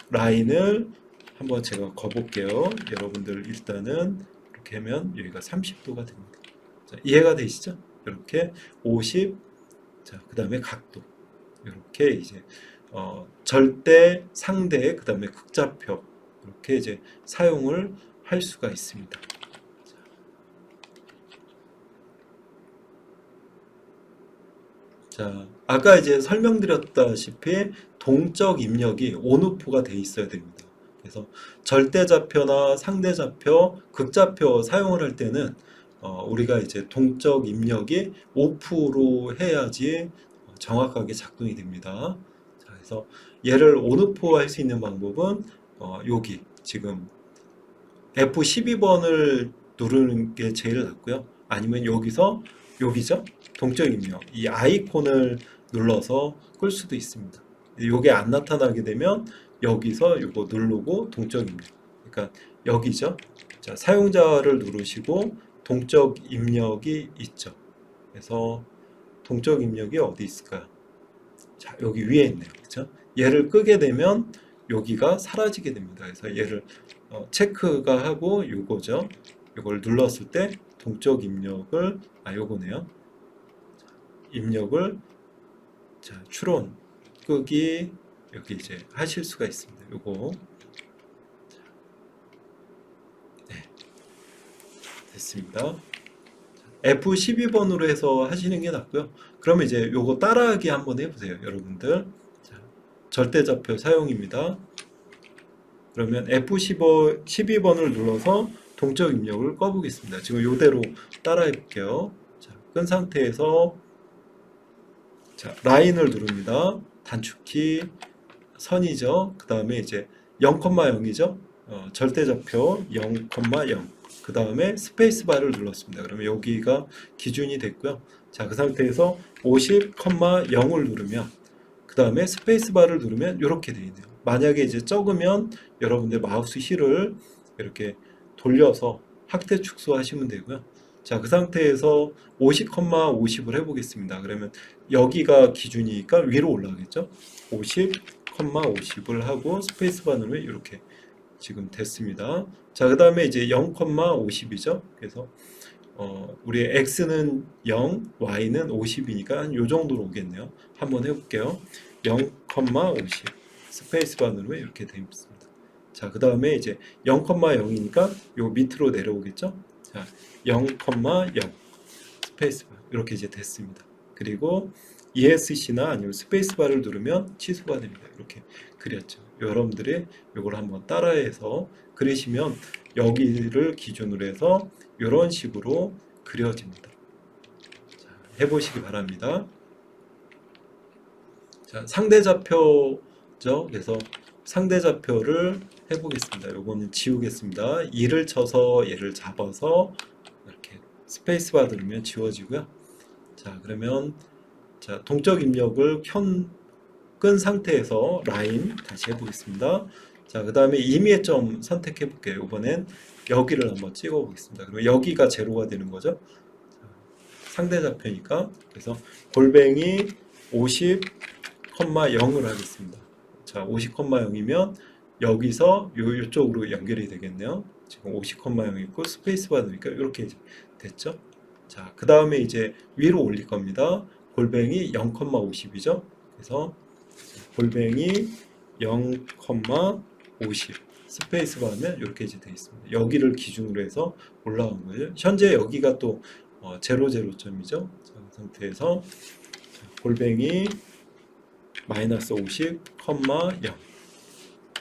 라인을 한번 제가 거볼게요. 여러분들 일단은 이렇게 하면 여기가 30도가 됩니다. 자, 이해가 되시죠? 이렇게 50, 자, 그 다음에 각도. 이렇게 이제 절대, 상대, 그 다음에 극좌표 이렇게 이제 사용을 할 수가 있습니다. 자, 아까 이제 설명드렸다시피 동적 입력이 온오프가 돼 있어야 됩니다. 그래서 절대좌표나 상대좌표, 극좌표 사용을 할 때는 우리가 이제 동적 입력이 오프로 해야지 정확하게 작동이 됩니다. 자, 그래서 얘를 온오프 할 수 있는 방법은 여기 지금 F12번을 누르는 게 제일 낫고요. 아니면 여기죠? 동적 입력. 이 아이콘을 눌러서 끌 수도 있습니다. 이게 안 나타나게 되면 여기서 이거 누르고 동적 입력. 그러니까 여기죠. 자, 사용자를 누르시고 동적 입력이 있죠. 그래서 동적 입력이 어디 있을까요? 자, 여기 위에 있네요. 그렇죠? 얘를 끄게 되면 여기가 사라지게 됩니다. 그래서 얘를 체크가 하고 요거죠. 요걸 눌렀을 때 동적 입력을 요거네요. 입력을 자, 추론 끄기 여기 이제 하실 수가 있습니다. 요거 네, 됐습니다. F12번으로 해서 하시는 게 낫고요. 그러면 이제 요거 따라하기 한번 해보세요, 여러분들. 자, 절대좌표 사용입니다. 그러면 F12번을 눌러서 동적 입력을 꺼보겠습니다. 지금 요대로 따라해 볼게요. 자, 끈 상태에서 자, 라인을 누릅니다. 단축키 선이죠. 그 다음에 이제 0,0이죠. 절대좌표 0,0. 그 다음에 스페이스바를 눌렀습니다. 그러면 여기가 기준이 됐고요. 자, 그 상태에서 50,0을 누르면 그 다음에 스페이스바를 누르면 이렇게 되어 있네요. 만약에 이제 적으면 여러분들 마우스 휠을 이렇게 돌려서 확대 축소하시면 되고요. 자, 그 상태에서 50,50을 해보겠습니다. 그러면 여기가 기준이니까 위로 올라가겠죠? 50,50을 하고 스페이스바 누르면 이렇게 지금 됐습니다. 자, 그 다음에 이제 0,50이죠. 그래서 우리 x는 0, y는 50이니까 한 요 정도로 오겠네요. 한번 해볼게요. 0,50 스페이스바 누르면 이렇게 되어 있습니다. 자, 그 다음에 이제 0,0이니까 요 밑으로 내려오겠죠. 자, 0,0 스페이스바 이렇게 이제 됐습니다. 그리고 ESC나 아니면 스페이스바를 누르면 취소가 됩니다. 이렇게 그렸죠. 여러분들이 이걸 한번 따라해서 그리시면 여기를 기준으로 해서 이런 식으로 그려집니다. 자, 해보시기 바랍니다. 자, 상대좌표죠. 그래서 상대좌표를 해보겠습니다. 요거는 지우겠습니다. 2를 쳐서 얘를 잡아서 이렇게 스페이스바 누르면 지워지고요. 자, 그러면 자, 동적 입력을 끈 상태에서 라인 다시 해보겠습니다. 자, 그 다음에 임의의 점 선택해 볼게요. 이번엔 여기를 한번 찍어 보겠습니다. 그러면 여기가 제로가 되는 거죠. 상대좌표니까. 그래서 골뱅이 50,0을 하겠습니다. 자, 50,0이면 여기서 요쪽으로 연결이 되겠네요. 지금 50,0 있고 스페이스바 넣으니까 이렇게 됐죠. 자, 그 다음에 이제 위로 올릴 겁니다. 골뱅이 0,50이죠. 그래서 골뱅이 0,50 스페이스바 하면 이렇게 이제 되어 있습니다. 여기를 기준으로 해서 올라온 거예요. 현재 여기가 또 0,0점이죠. 자, 그 상태에서 골뱅이 마이너스 50, 0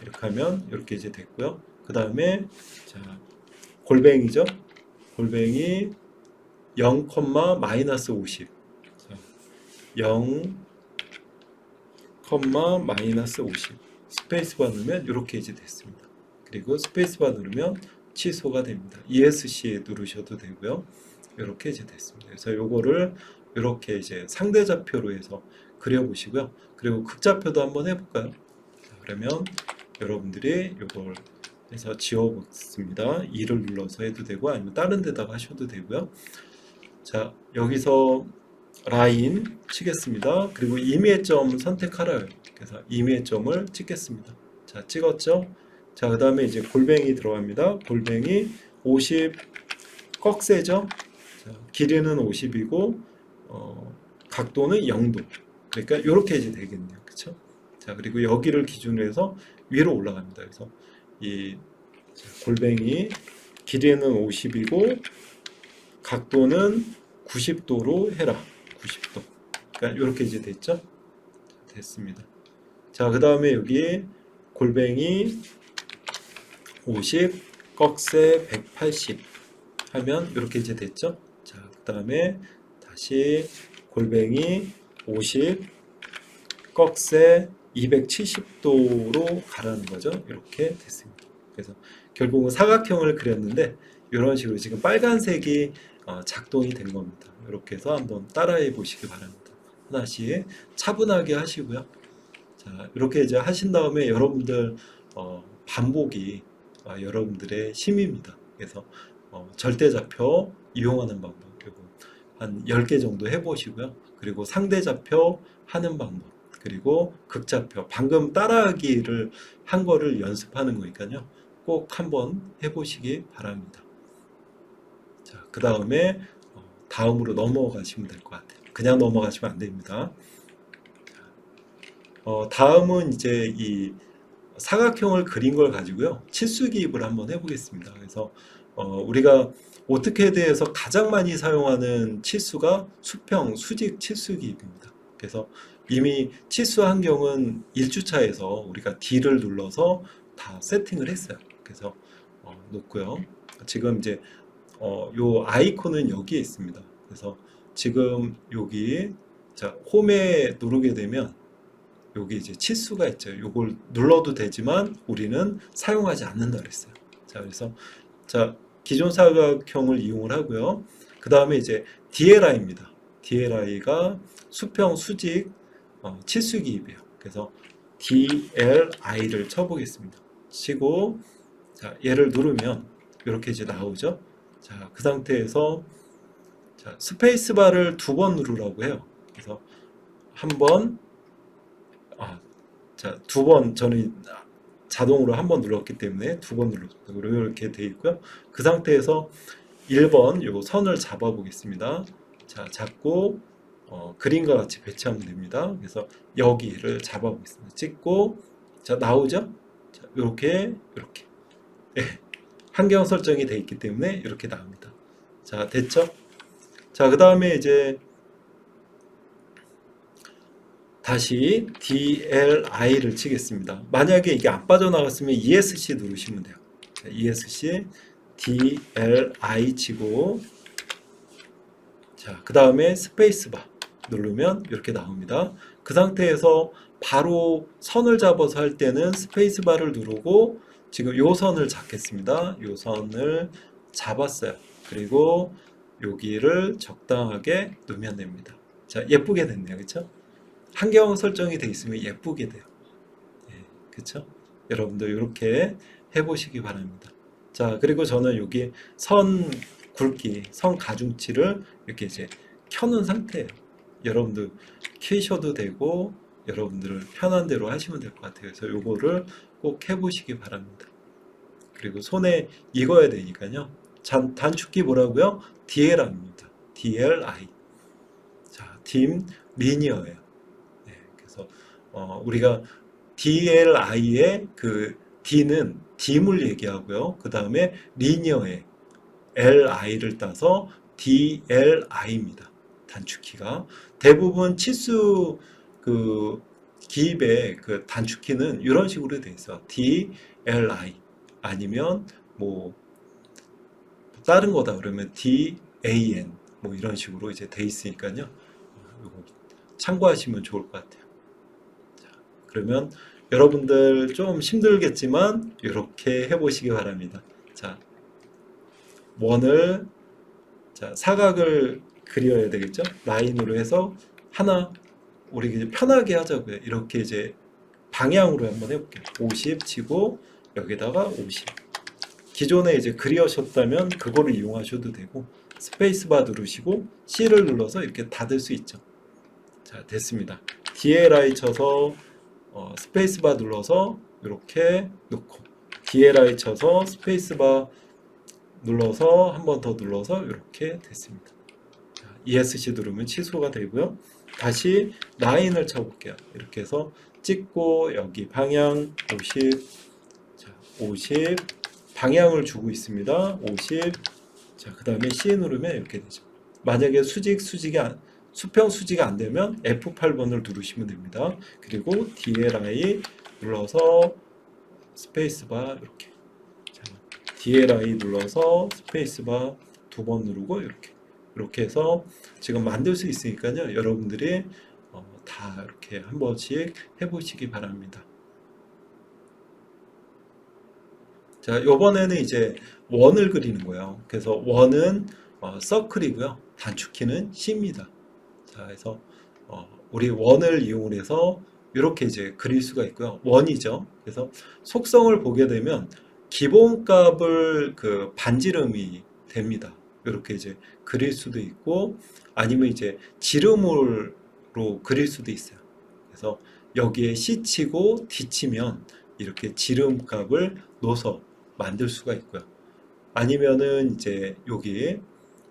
이렇게 하면 이렇게 이제 됐고요. 그 다음에 자, 골뱅이죠. 골뱅이 0, 마이너스 50 0, 마이너스 50 스페이스바 누르면 이렇게 이제 됐습니다. 그리고 스페이스바 누르면 취소가 됩니다. ESC 누르셔도 되고요. 이렇게 이제 됐습니다. 그래서 요거를 이렇게 이제 상대좌표로 해서 그려보시고요. 그리고 극좌표도 한번 해볼까요? 자, 그러면 여러분들이 요걸 해서 지워보겠습니다. 2를 눌러서 해도 되고 아니면 다른 데다가 하셔도 되고요. 자, 여기서 라인 치겠습니다. 그리고 임의점 선택하라요. 그래서 임의점을 찍겠습니다. 자, 찍었죠? 자, 그 다음에 이제 골뱅이 들어갑니다. 골뱅이 50 꺽쇠죠? 자, 길이는 50이고 각도는 0도. 그러니까 이렇게 이제 되겠네요. 그쵸? 자, 그리고 여기를 기준으로 해서 위로 올라갑니다. 그래서 이 골뱅이 길이는 50이고 각도는 90도로 해라. 90도. 그러니까 이렇게 이제 됐죠? 됐습니다. 자, 그 다음에 여기 골뱅이 50 꺽쇠 180 하면 이렇게 이제 됐죠? 자, 그 다음에 다시 골뱅이 50 꺽쇠 270도로 가라는 거죠. 이렇게 됐습니다. 그래서 결국은 사각형을 그렸는데 이런 식으로 지금 빨간색이 작동이 된 겁니다. 이렇게 해서 한번 따라해 보시기 바랍니다. 하나씩 차분하게 하시고요. 자, 이렇게 이제 하신 다음에 여러분들 반복이 여러분들의 힘입니다. 그래서 절대좌표 이용하는 방법 그리고 한 10개 정도 해보시고요. 그리고 상대좌표 하는 방법 그리고 극좌표 방금 따라하기를 한 거를 연습하는 거니까요. 꼭 한번 해보시기 바랍니다. 자, 그 다음에 다음으로 넘어가시면 될 것 같아요. 그냥 넘어가시면 안 됩니다. 다음은 이제 이 사각형을 그린 걸 가지고요. 치수 기입을 한번 해보겠습니다. 그래서 우리가 오토캐드에서 가장 많이 사용하는 치수가 수평, 수직 치수 기입입니다. 그래서 이미 치수 환경은 1주차에서 우리가 D를 눌러서 다 세팅을 했어요. 그래서 놓고요. 지금 이제 요 아이콘은 여기에 있습니다. 그래서 지금 여기 자 홈에 누르게 되면 여기 이제 치수가 있죠. 요걸 눌러도 되지만 우리는 사용하지 않는다 그랬어요. 자, 그래서 자 기존 사각형을 이용을 하고요. 그 다음에 이제 DLI입니다. DLI가 수평, 수직, 치수 기입이에요. 그래서 DLI를 쳐보겠습니다. 치고 자 얘를 누르면 이렇게 이제 나오죠. 자, 그 상태에서 자, 스페이스바를 2번 누르라고 해요. 그래서 한 번, 자, 2번 저는 자동으로 한 번 눌렀기 때문에 2번 눌렀습니다. 그리고 이렇게 되어 있고요. 그 상태에서 1번 요 선을 잡아 보겠습니다. 자, 잡고 그림과 같이 배치하면 됩니다. 그래서 여기를 잡아 보겠습니다. 찍고 자, 나오죠? 자, 이렇게 네. 환경 설정이 되어 있기 때문에 이렇게 나옵니다. 자, 됐죠? 자, 그 다음에 이제 다시 DLI를 치겠습니다. 만약에 이게 안 빠져나갔으면 ESC 누르시면 돼요. 자, ESC DLI 치고 자, 그 다음에 스페이스바 누르면 이렇게 나옵니다. 그 상태에서 바로 선을 잡아서 할 때는 스페이스바를 누르고 지금 요 선을 잡겠습니다. 요 선을 잡았어요. 그리고 여기를 적당하게 놓으면 됩니다. 자, 예쁘게 됐네요. 그쵸? 환경 설정이 되어 있으면 예쁘게 돼요. 예, 그쵸? 여러분들 이렇게 해보시기 바랍니다. 자, 그리고 저는 여기 선 굵기, 선 가중치를 이렇게 이제 켜놓은 상태예요. 여러분들 켜셔도 되고 여러분들 편한 대로 하시면 될 것 같아요. 그래서 요거를 꼭 해보시기 바랍니다. 그리고 손에 익어야 되니까요. 단축키 뭐라고요? DLR입니다. DLI. 자, dim 리니어예요. 네, 그래서 우리가 DLI의 그 D는 dim을 얘기하고요. 그 다음에 리니어의 LI를 따서 DLI입니다. 단축키가 대부분 치수 그 기입의 그 단축키는 이런 식으로 돼 있어. DLI 아니면 뭐 다른 거다 그러면 DAN 뭐 이런 식으로 이제 돼 있으니까요. 이거 참고하시면 좋을 것 같아요. 자, 그러면 여러분들 좀 힘들겠지만 이렇게 해보시기 바랍니다. 자, 원을 자, 사각을 그려야 되겠죠? 라인으로 해서 하나 우리 이제 편하게 하자고요. 이렇게 이제 방향으로 한번 해볼게요. 50 치고 여기다가 50. 기존에 이제 그리셨다면 그거를 이용하셔도 되고 스페이스바 누르시고 C를 눌러서 이렇게 닫을 수 있죠. 자, 됐습니다. DLI 쳐서 스페이스바 눌러서 이렇게 놓고 DLI 쳐서 스페이스바 눌러서 한 번 더 눌러서 이렇게 됐습니다. 자, ESC 누르면 취소가 되고요. 다시 라인을 쳐볼게요. 이렇게 해서 찍고 여기 방향 50, 자, 50 방향을 주고 있습니다. 50. 자, 그 다음에 C 누르면 이렇게 되죠. 만약에 수평 수직이 안 되면 F8번을 누르시면 됩니다. 그리고 DLI 눌러서 스페이스바 이렇게. 자, DLI 눌러서 스페이스바 두 번 누르고 이렇게 해서 지금 만들 수 있으니까요. 여러분들이 다 이렇게 한 번씩 해보시기 바랍니다. 자, 요번에는 이제 원을 그리는 거예요. 그래서 원은 서클이고요. 단축키는 C입니다. 자, 그래서 우리 원을 이용해서 이렇게 이제 그릴 수가 있고요. 원이죠. 그래서 속성을 보게 되면 기본값을 그 반지름이 됩니다. 이렇게 이제 그릴 수도 있고 아니면 이제 지름으로 그릴 수도 있어요. 그래서 여기에 C 치고 D 치면 이렇게 지름값을 넣어서 만들 수가 있고요. 아니면은 이제 여기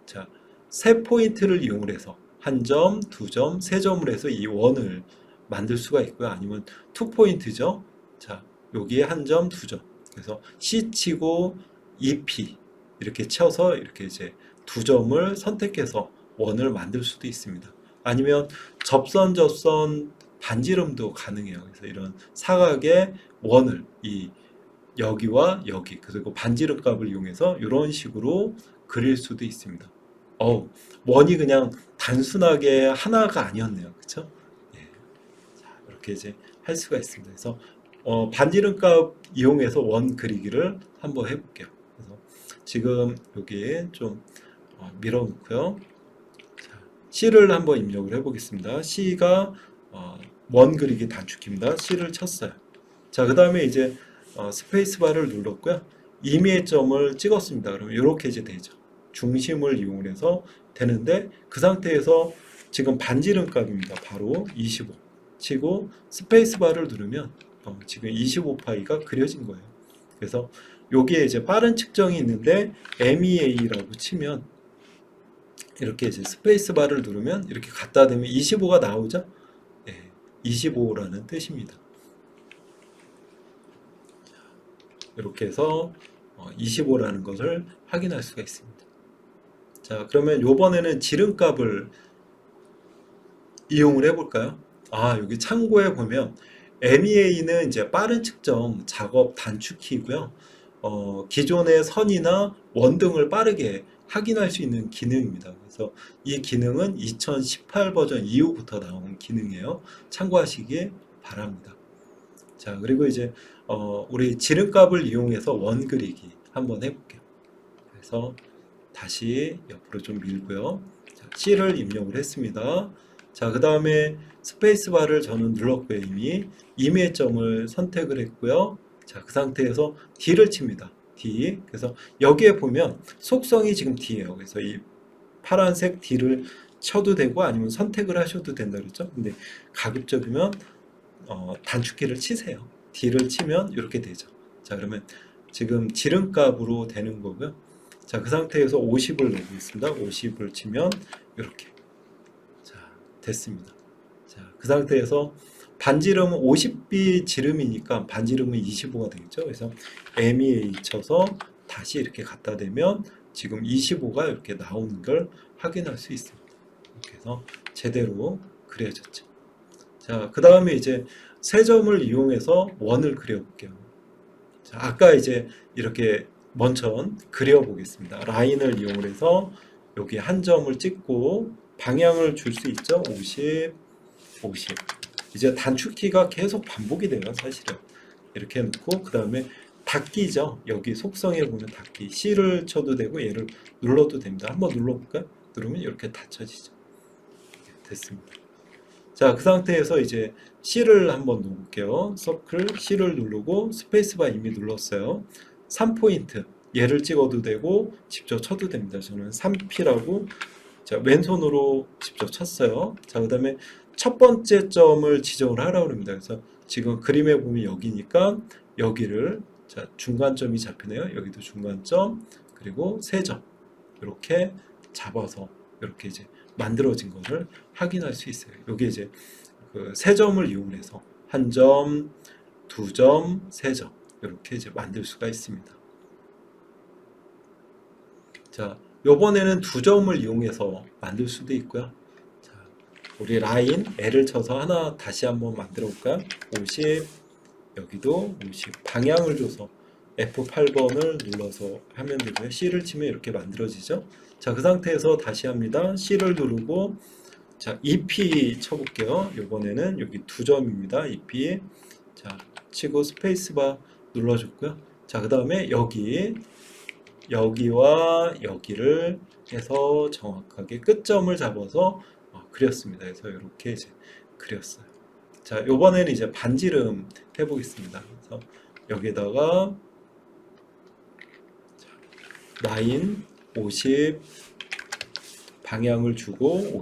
자, 세 포인트를 이용해서 한 점, 두 점, 세 점을 해서 이 원을 만들 수가 있고요. 아니면 투 포인트죠. 자, 여기에 한 점, 두 점. 그래서 C 치고 EP 이렇게 쳐서 이렇게 이제 두 점을 선택해서 원을 만들 수도 있습니다. 아니면 접선 반지름도 가능해요. 그래서 이런 사각의 원을 여기와 여기 그리고 반지름 값을 이용해서 이런 식으로 그릴 수도 있습니다. 원이 그냥 단순하게 하나가 아니었네요. 그렇죠? 예. 자, 이렇게 이제 할 수가 있습니다. 그래서 반지름 값 이용해서 원 그리기를 한번 해볼게요. 그래서 지금 여기에 좀 밀어놓고요. 자, C를 한번 입력을 해보겠습니다. C가 원 그리기 단축키입니다. C를 쳤어요. 자, 그 다음에 이제 스페이스바를 눌렀고요. 임의의 점을 찍었습니다. 그러면 이렇게 이제 되죠. 중심을 이용해서 되는데 그 상태에서 지금 반지름 값입니다. 바로 25 치고 스페이스바를 누르면 지금 25파이가 그려진 거예요. 그래서 여기에 이제 빠른 측정이 있는데 MEA라고 치면 이렇게 이제 스페이스바를 누르면 이렇게 갖다 대면 25가 나오죠. 네, 25라는 뜻입니다. 이렇게 해서 25라는 것을 확인할 수가 있습니다. 자, 그러면 요번에는 지름값을 이용을 해볼까요? 여기 참고해 보면 MEA는 이제 빠른 측정 작업 단축키이고요. 기존의 선이나 원 등을 빠르게 확인할 수 있는 기능입니다. 그래서 이 기능은 2018 버전 이후부터 나온 기능이에요. 참고하시기 바랍니다. 자, 그리고 이제 우리 지름값을 이용해서 원 그리기 한번 해볼게요. 그래서 다시 옆으로 좀 밀고요. 자, C를 입력을 했습니다. 자, 그 다음에 스페이스바를 저는 눌렀고요. 이미 임의의 점을 선택을 했고요. 자, 그 상태에서 D를 칩니다. D. 그래서 여기에 보면 속성이 지금 D예요. 그래서 이 파란색 D를 쳐도 되고 아니면 선택을 하셔도 된다 그랬죠. 근데 가급적이면 단축키를 치세요. D를 치면 이렇게 되죠. 자, 그러면 지금 지름값으로 되는 거고요. 자, 그 상태에서 50을 넣겠습니다. 50을 치면 이렇게. 자, 됐습니다. 자, 그 상태에서 반지름은 50B 지름이니까 반지름은 25가 되겠죠. 그래서 MEA 쳐서 다시 이렇게 갖다 대면 지금 25가 이렇게 나오는 걸 확인할 수 있습니다. 이렇게 해서 제대로 그려졌죠. 자, 그 다음에 이제 세 점을 이용해서 원을 그려볼게요. 자, 아까 이제 이렇게 먼저 그려보겠습니다. 라인을 이용해서 여기 한 점을 찍고 방향을 줄 수 있죠. 50, 50. 이제 단축키가 계속 반복이 돼요, 사실은. 이렇게 해놓고 그 다음에 닫기죠. 여기 속성에 보면 닫기. C를 쳐도 되고 얘를 눌러도 됩니다. 한번 눌러볼까요? 누르면 이렇게 닫혀지죠. 됐습니다. 자, 그 상태에서 이제 C를 한번 누를게요. 서클 C를 누르고 스페이스바 이미 눌렀어요. 3포인트 얘를 찍어도 되고 직접 쳐도 됩니다. 저는 3P라고 자, 왼손으로 직접 쳤어요. 자, 그 다음에 첫 번째 점을 지정을 하라고 합니다. 그래서 지금 그림에 보면 여기니까 여기를 자, 중간점이 잡히네요. 여기도 중간점 그리고 세 점 이렇게 잡아서 이렇게 이제 만들어진 것을 확인할 수 있어요. 여기 이제 그 세 점을 이용해서 한 점, 두 점, 세 점 이렇게 이제 만들 수가 있습니다. 자, 요번에는 두 점을 이용해서 만들 수도 있고요. 자, 우리 라인 L을 쳐서 하나 다시 한번 만들어 볼까요? 50 여기도 50 방향을 줘서 F8번을 눌러서 하면 되고요. C를 치면 이렇게 만들어지죠. 자, 그 상태에서 다시 합니다. C를 누르고 자, EP 쳐볼게요. 요번에는 여기 두 점입니다. EP 자, 치고 스페이스바 눌러줬고요. 자, 그 다음에 여기와 여기를 해서 정확하게 끝점을 잡아서 그렸습니다. 그래서 이렇게 이제 그렸어요. 자, 요번에는 이제 반지름 해보겠습니다. 그래서 여기다가 라인 50 방향을 주고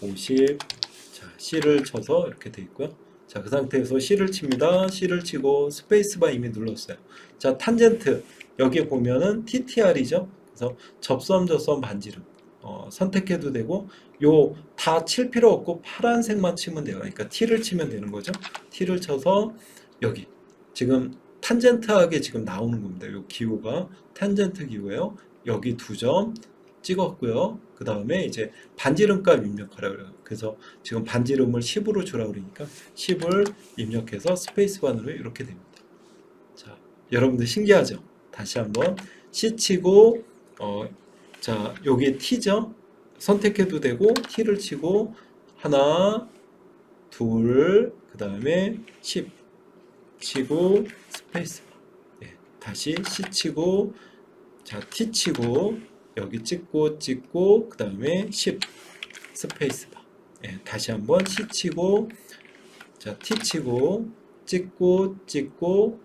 50 자, C를 쳐서 이렇게 돼 있고요. 자, 그 상태에서 C를 칩니다. C를 치고 스페이스바 이미 눌렀어요. 자, 탄젠트 여기에 보면은 TTR이죠. 그래서 접선 반지름 선택해도 되고 요 다 칠 필요 없고 파란색만 치면 돼요. 그러니까 T를 치면 되는 거죠. T를 쳐서 여기 지금 탄젠트하게 지금 나오는 겁니다. 요 기호가 탄젠트 기호예요. 여기 두 점 찍었고요. 그 다음에 이제 반지름값 입력하라고 그래요. 그래서 지금 반지름을 10으로 주라고 그러니까 10을 입력해서 스페이스바 누르면 이렇게 됩니다. 자, 여러분들 신기하죠? 다시 한번 C 치고 자, 여기 T죠? 선택해도 되고 T를 치고 하나, 둘, 그 다음에 10 치고 스페이스바 예, 다시 C 치고 자, T 치고 여기 찍고 그 다음에 10 스페이스바 예, 다시 한번 C 치고 자, T 치고 찍고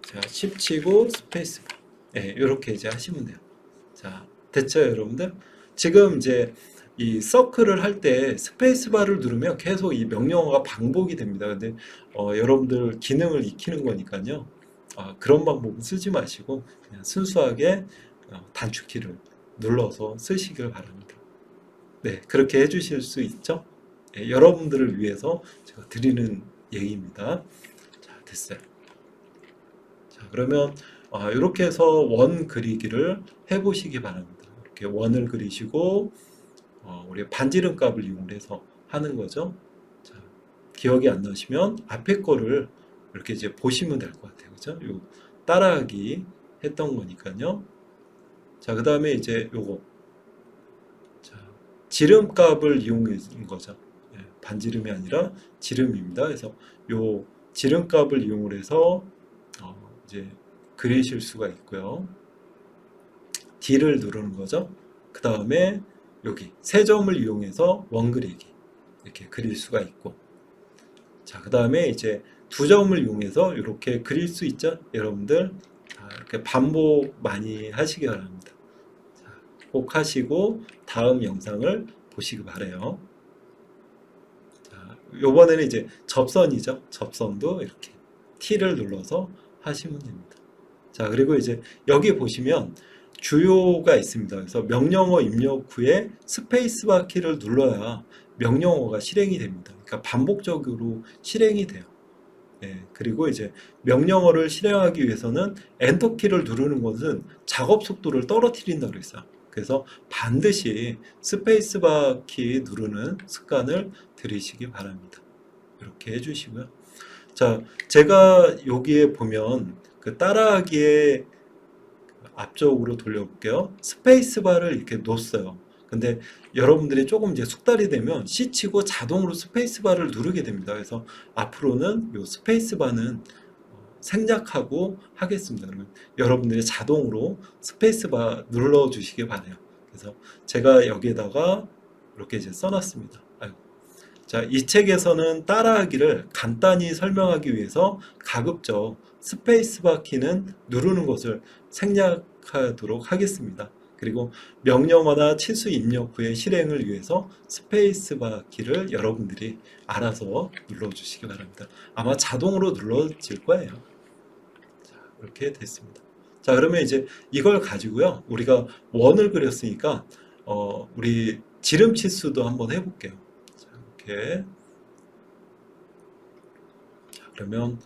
자, 10 치고 스페이스바 예, 이렇게 이제 하시면 돼요. 자, 됐죠, 여러분들? 지금 이제 이 서클을 할 때 스페이스바를 누르면 계속 이 명령어가 반복이 됩니다. 근데 여러분들 기능을 익히는 거니까요. 그런 방법은 쓰지 마시고 그냥 순수하게 단축키를 눌러서 쓰시길 바랍니다. 네, 그렇게 해주실 수 있죠? 네, 여러분들을 위해서 제가 드리는 얘기입니다. 자, 됐어요. 자, 그러면 이렇게 해서 원 그리기를 해보시기 바랍니다. 이렇게 원을 그리시고 우리 반지름 값을 이용해서 하는 거죠. 자, 기억이 안 나시면 앞에 거를 이렇게 이제 보시면 될 것 같아요. 그죠? 요 따라하기 했던 거니까요. 자, 그 다음에 이제 요거 자, 지름 값을 이용한 거죠. 예, 반지름이 아니라 지름입니다. 그래서 요 지름 값을 이용을 해서 이제 그리실 수가 있고요. D를 누르는 거죠. 그 다음에 여기 세 점을 이용해서 원 그리기 이렇게 그릴 수가 있고 자, 그 다음에 이제 두 점을 이용해서 이렇게 그릴 수 있죠. 여러분들 이렇게 반복 많이 하시기 바랍니다. 자, 꼭 하시고 다음 영상을 보시기 바래요. 자, 요번에는 이제 접선이죠. 접선도 이렇게 T를 눌러서 하시면 됩니다. 자, 그리고 이제 여기 보시면 주요가 있습니다. 그래서 명령어 입력 후에 스페이스바 키를 눌러야 명령어가 실행이 됩니다. 그러니까 반복적으로 실행이 돼요. 예, 그리고 이제 명령어를 실행하기 위해서는 엔터 키를 누르는 것은 작업 속도를 떨어뜨린다고 그랬어요. 그래서 반드시 스페이스바 키 누르는 습관을 들이시기 바랍니다. 이렇게 해주시고요. 자, 제가 여기에 보면 그 따라하기에 앞쪽으로 돌려볼게요. 스페이스바를 이렇게 놓았어요. 근데 여러분들이 조금 이제 숙달이 되면 C 치고 자동으로 스페이스바를 누르게 됩니다. 그래서 앞으로는 이 스페이스바는 생략하고 하겠습니다. 그러면 여러분들이 자동으로 스페이스바 눌러주시기 바래요. 그래서 제가 여기에다가 이렇게 이제 써놨습니다. 아이고. 자, 이 책에서는 따라하기를 간단히 설명하기 위해서 가급적 스페이스바 키는 누르는 것을 생략하도록 하겠습니다. 그리고 명령어나 치수 입력 후의 실행을 위해서 스페이스바 키를 여러분들이 알아서 눌러주시기 바랍니다. 아마 자동으로 눌러질 거예요. 자, 이렇게 됐습니다. 자, 그러면 이제 이걸 가지고요. 우리가 원을 그렸으니까 우리 지름 치수도 한번 해볼게요. 자, 이렇게. 자, 그러면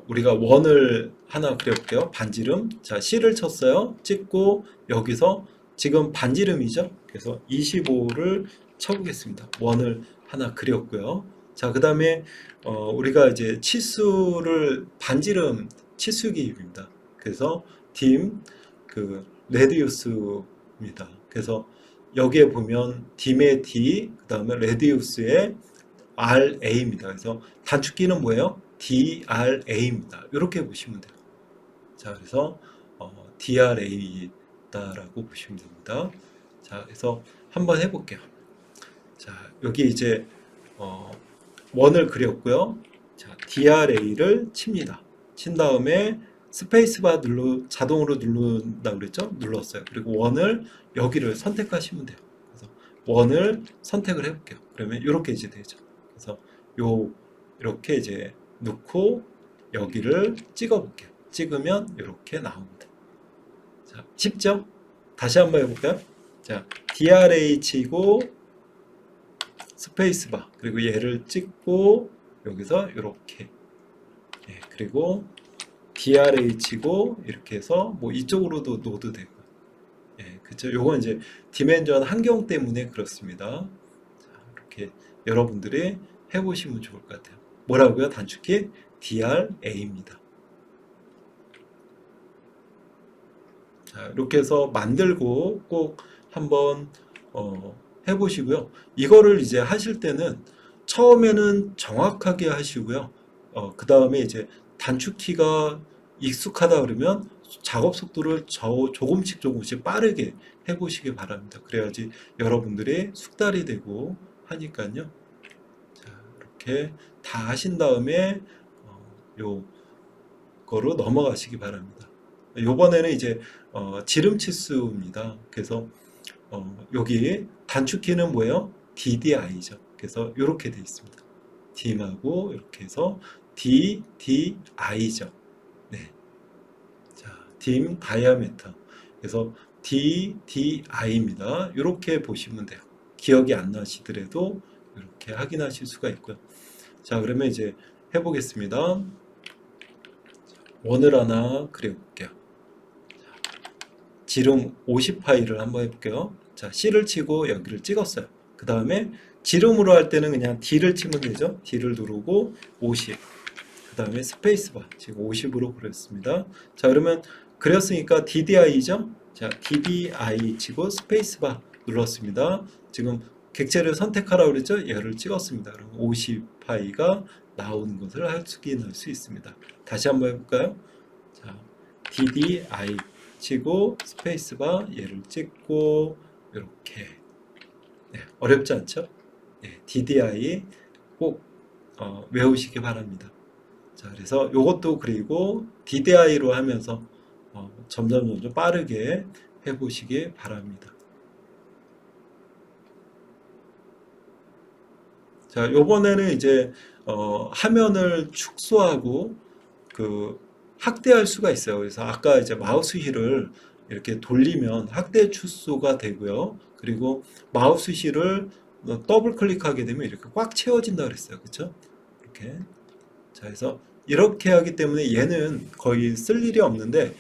우리가 원을 하나 그려볼게요. 반지름. 자, C를 쳤어요. 찍고 여기서 지금 반지름이죠. 그래서 25를 쳐보겠습니다. 원을 하나 그렸고요. 자, 그 다음에 우리가 이제 치수를 반지름 치수기입니다. 그래서 dim 그 레디우스입니다. 그래서 여기에 보면 dim의 d, 그 다음에 레디우스의 RA입니다. 그래서 단축키는 뭐예요? DRA입니다. 이렇게 보시면 돼요. 자, 그래서 DRA다라고 보시면 됩니다. 자, 그래서 한번 해볼게요. 자, 여기 이제 원을 그렸고요. 자, DRA를 칩니다. 친 다음에 스페이스바 자동으로 누른다고 그랬죠? 눌렀어요. 그리고 원을 여기를 선택하시면 돼요. 그래서 원을 선택을 해볼게요. 그러면 이렇게 이제 되죠. 그래서 이렇게 이제 넣고 여기를 찍어 볼게요. 찍으면 이렇게 나옵니다. 자, 쉽죠? 다시 한번 해볼까요? 자, DRA 치고 스페이스바 그리고 얘를 찍고 여기서 이렇게 그리고 DRA 치고 이렇게 해서 뭐 이쪽으로도 놓도 되고 그쵸? 요건 이제 디멘전 환경 때문에 그렇습니다. 자, 이렇게 여러분들이 해보시면 좋을 것 같아요. 뭐라고요? 단축키 DRA입니다. 자, 이렇게 해서 만들고 꼭 한번 해보시고요. 이거를 이제 하실 때는 처음에는 정확하게 하시고요. 그 다음에 이제 단축키가 익숙하다 그러면 작업 속도를 조금씩 빠르게 해보시기 바랍니다. 그래야지 여러분들이 숙달이 되고 하니까요. 자, 이렇게 다 하신 다음에 요거로 넘어가시기 바랍니다. 요번에는 이제 지름 치수입니다. 그래서 여기 단축키는 뭐예요? DDI죠. 그래서 이렇게 되어 있습니다. dim하고 이렇게 해서 DDI죠. 네. 자, dim diameter. 그래서 DDI입니다. 이렇게 보시면 돼요. 기억이 안 나시더라도 이렇게 확인하실 수가 있고요. 자, 그러면 이제 해보겠습니다. 원을 하나 그려볼게요. 지름 50파이를 한번 해볼게요. 자, C를 치고 여기를 찍었어요. 그 다음에 지름으로 할 때는 그냥 D를 치면 되죠. D를 누르고 50. 그 다음에 스페이스바. 지금 50으로 그렸습니다. 자, 그러면 그렸으니까 DDI죠. 자, DDI 치고 스페이스바 눌렀습니다. 지금 객체를 선택하라고 그랬죠. 얘를 찍었습니다. 그럼 50파이가 나오는 것을 확인할 수 있습니다. 다시 한번 해볼까요? 자, DDI 치고 스페이스바 얘를 찍고 이렇게 어렵지 않죠? DDI 꼭 외우시기 바랍니다. 자, 그래서 요것도 그리고 DDI로 하면서 점점 빠르게 해보시기 바랍니다. 자, 요번에는 이제 화면을 축소하고 그 확대할 수가 있어요. 그래서 아까 이제 마우스 휠을 이렇게 돌리면 확대 축소가 되고요. 그리고 마우스 휠을 더블 클릭하게 되면 이렇게 꽉 채워진다 그랬어요. 그렇죠? 이렇게. 자, 그래서 이렇게 하기 때문에 얘는 거의 쓸 일이 없는데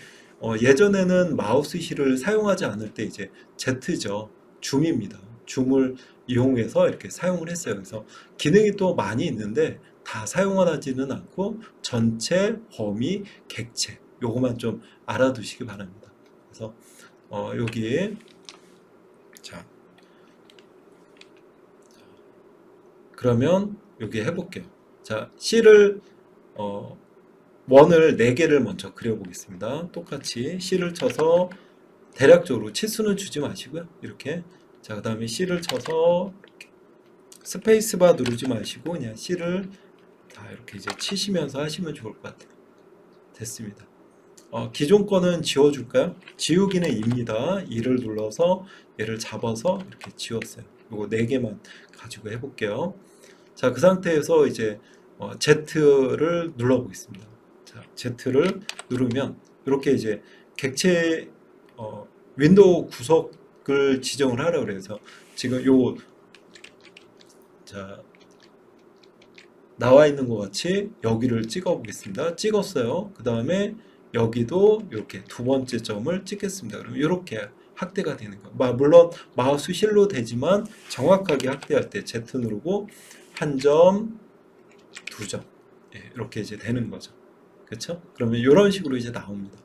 예전에는 마우스 휠을 사용하지 않을 때 이제 Z죠. 줌입니다. 줌을 이용해서 이렇게 사용을 했어요. 그래서 기능이 또 많이 있는데 다 사용하지는 않고 전체, 범위, 객체 요거만 좀 알아두시기 바랍니다. 그래서 여기 자 그러면 여기 해볼게요. 자, C를 원을 4개를 먼저 그려보겠습니다. 똑같이 C를 쳐서 대략적으로 치수는 주지 마시고요. 이렇게. 자, 그 다음에 C를 쳐서 이렇게 스페이스바 누르지 마시고 그냥 C를 다 이렇게 이제 치시면서 하시면 좋을 것 같아요. 됐습니다. 기존 거는 지워줄까요? 지우기는 2입니다. 2를 눌러서 얘를 잡아서 이렇게 지웠어요. 이거 4개만 가지고 해볼게요. 자, 그 상태에서 이제 Z를 눌러보겠습니다. 자, Z를 누르면 이렇게 이제 객체 윈도우 구석을 지정을 하라고 그래서 지금 요 자, 나와 있는 것 같이 여기를 찍어 보겠습니다. 찍었어요. 그 다음에 여기도 이렇게 두 번째 점을 찍겠습니다. 그럼 이렇게 확대가 되는 거예요. 물론 마우스 휠로 되지만 정확하게 확대할 때 Z 누르고 한 점, 두 점 이렇게 이제 되는 거죠. 그렇죠? 그러면 이런 식으로 이제 나옵니다.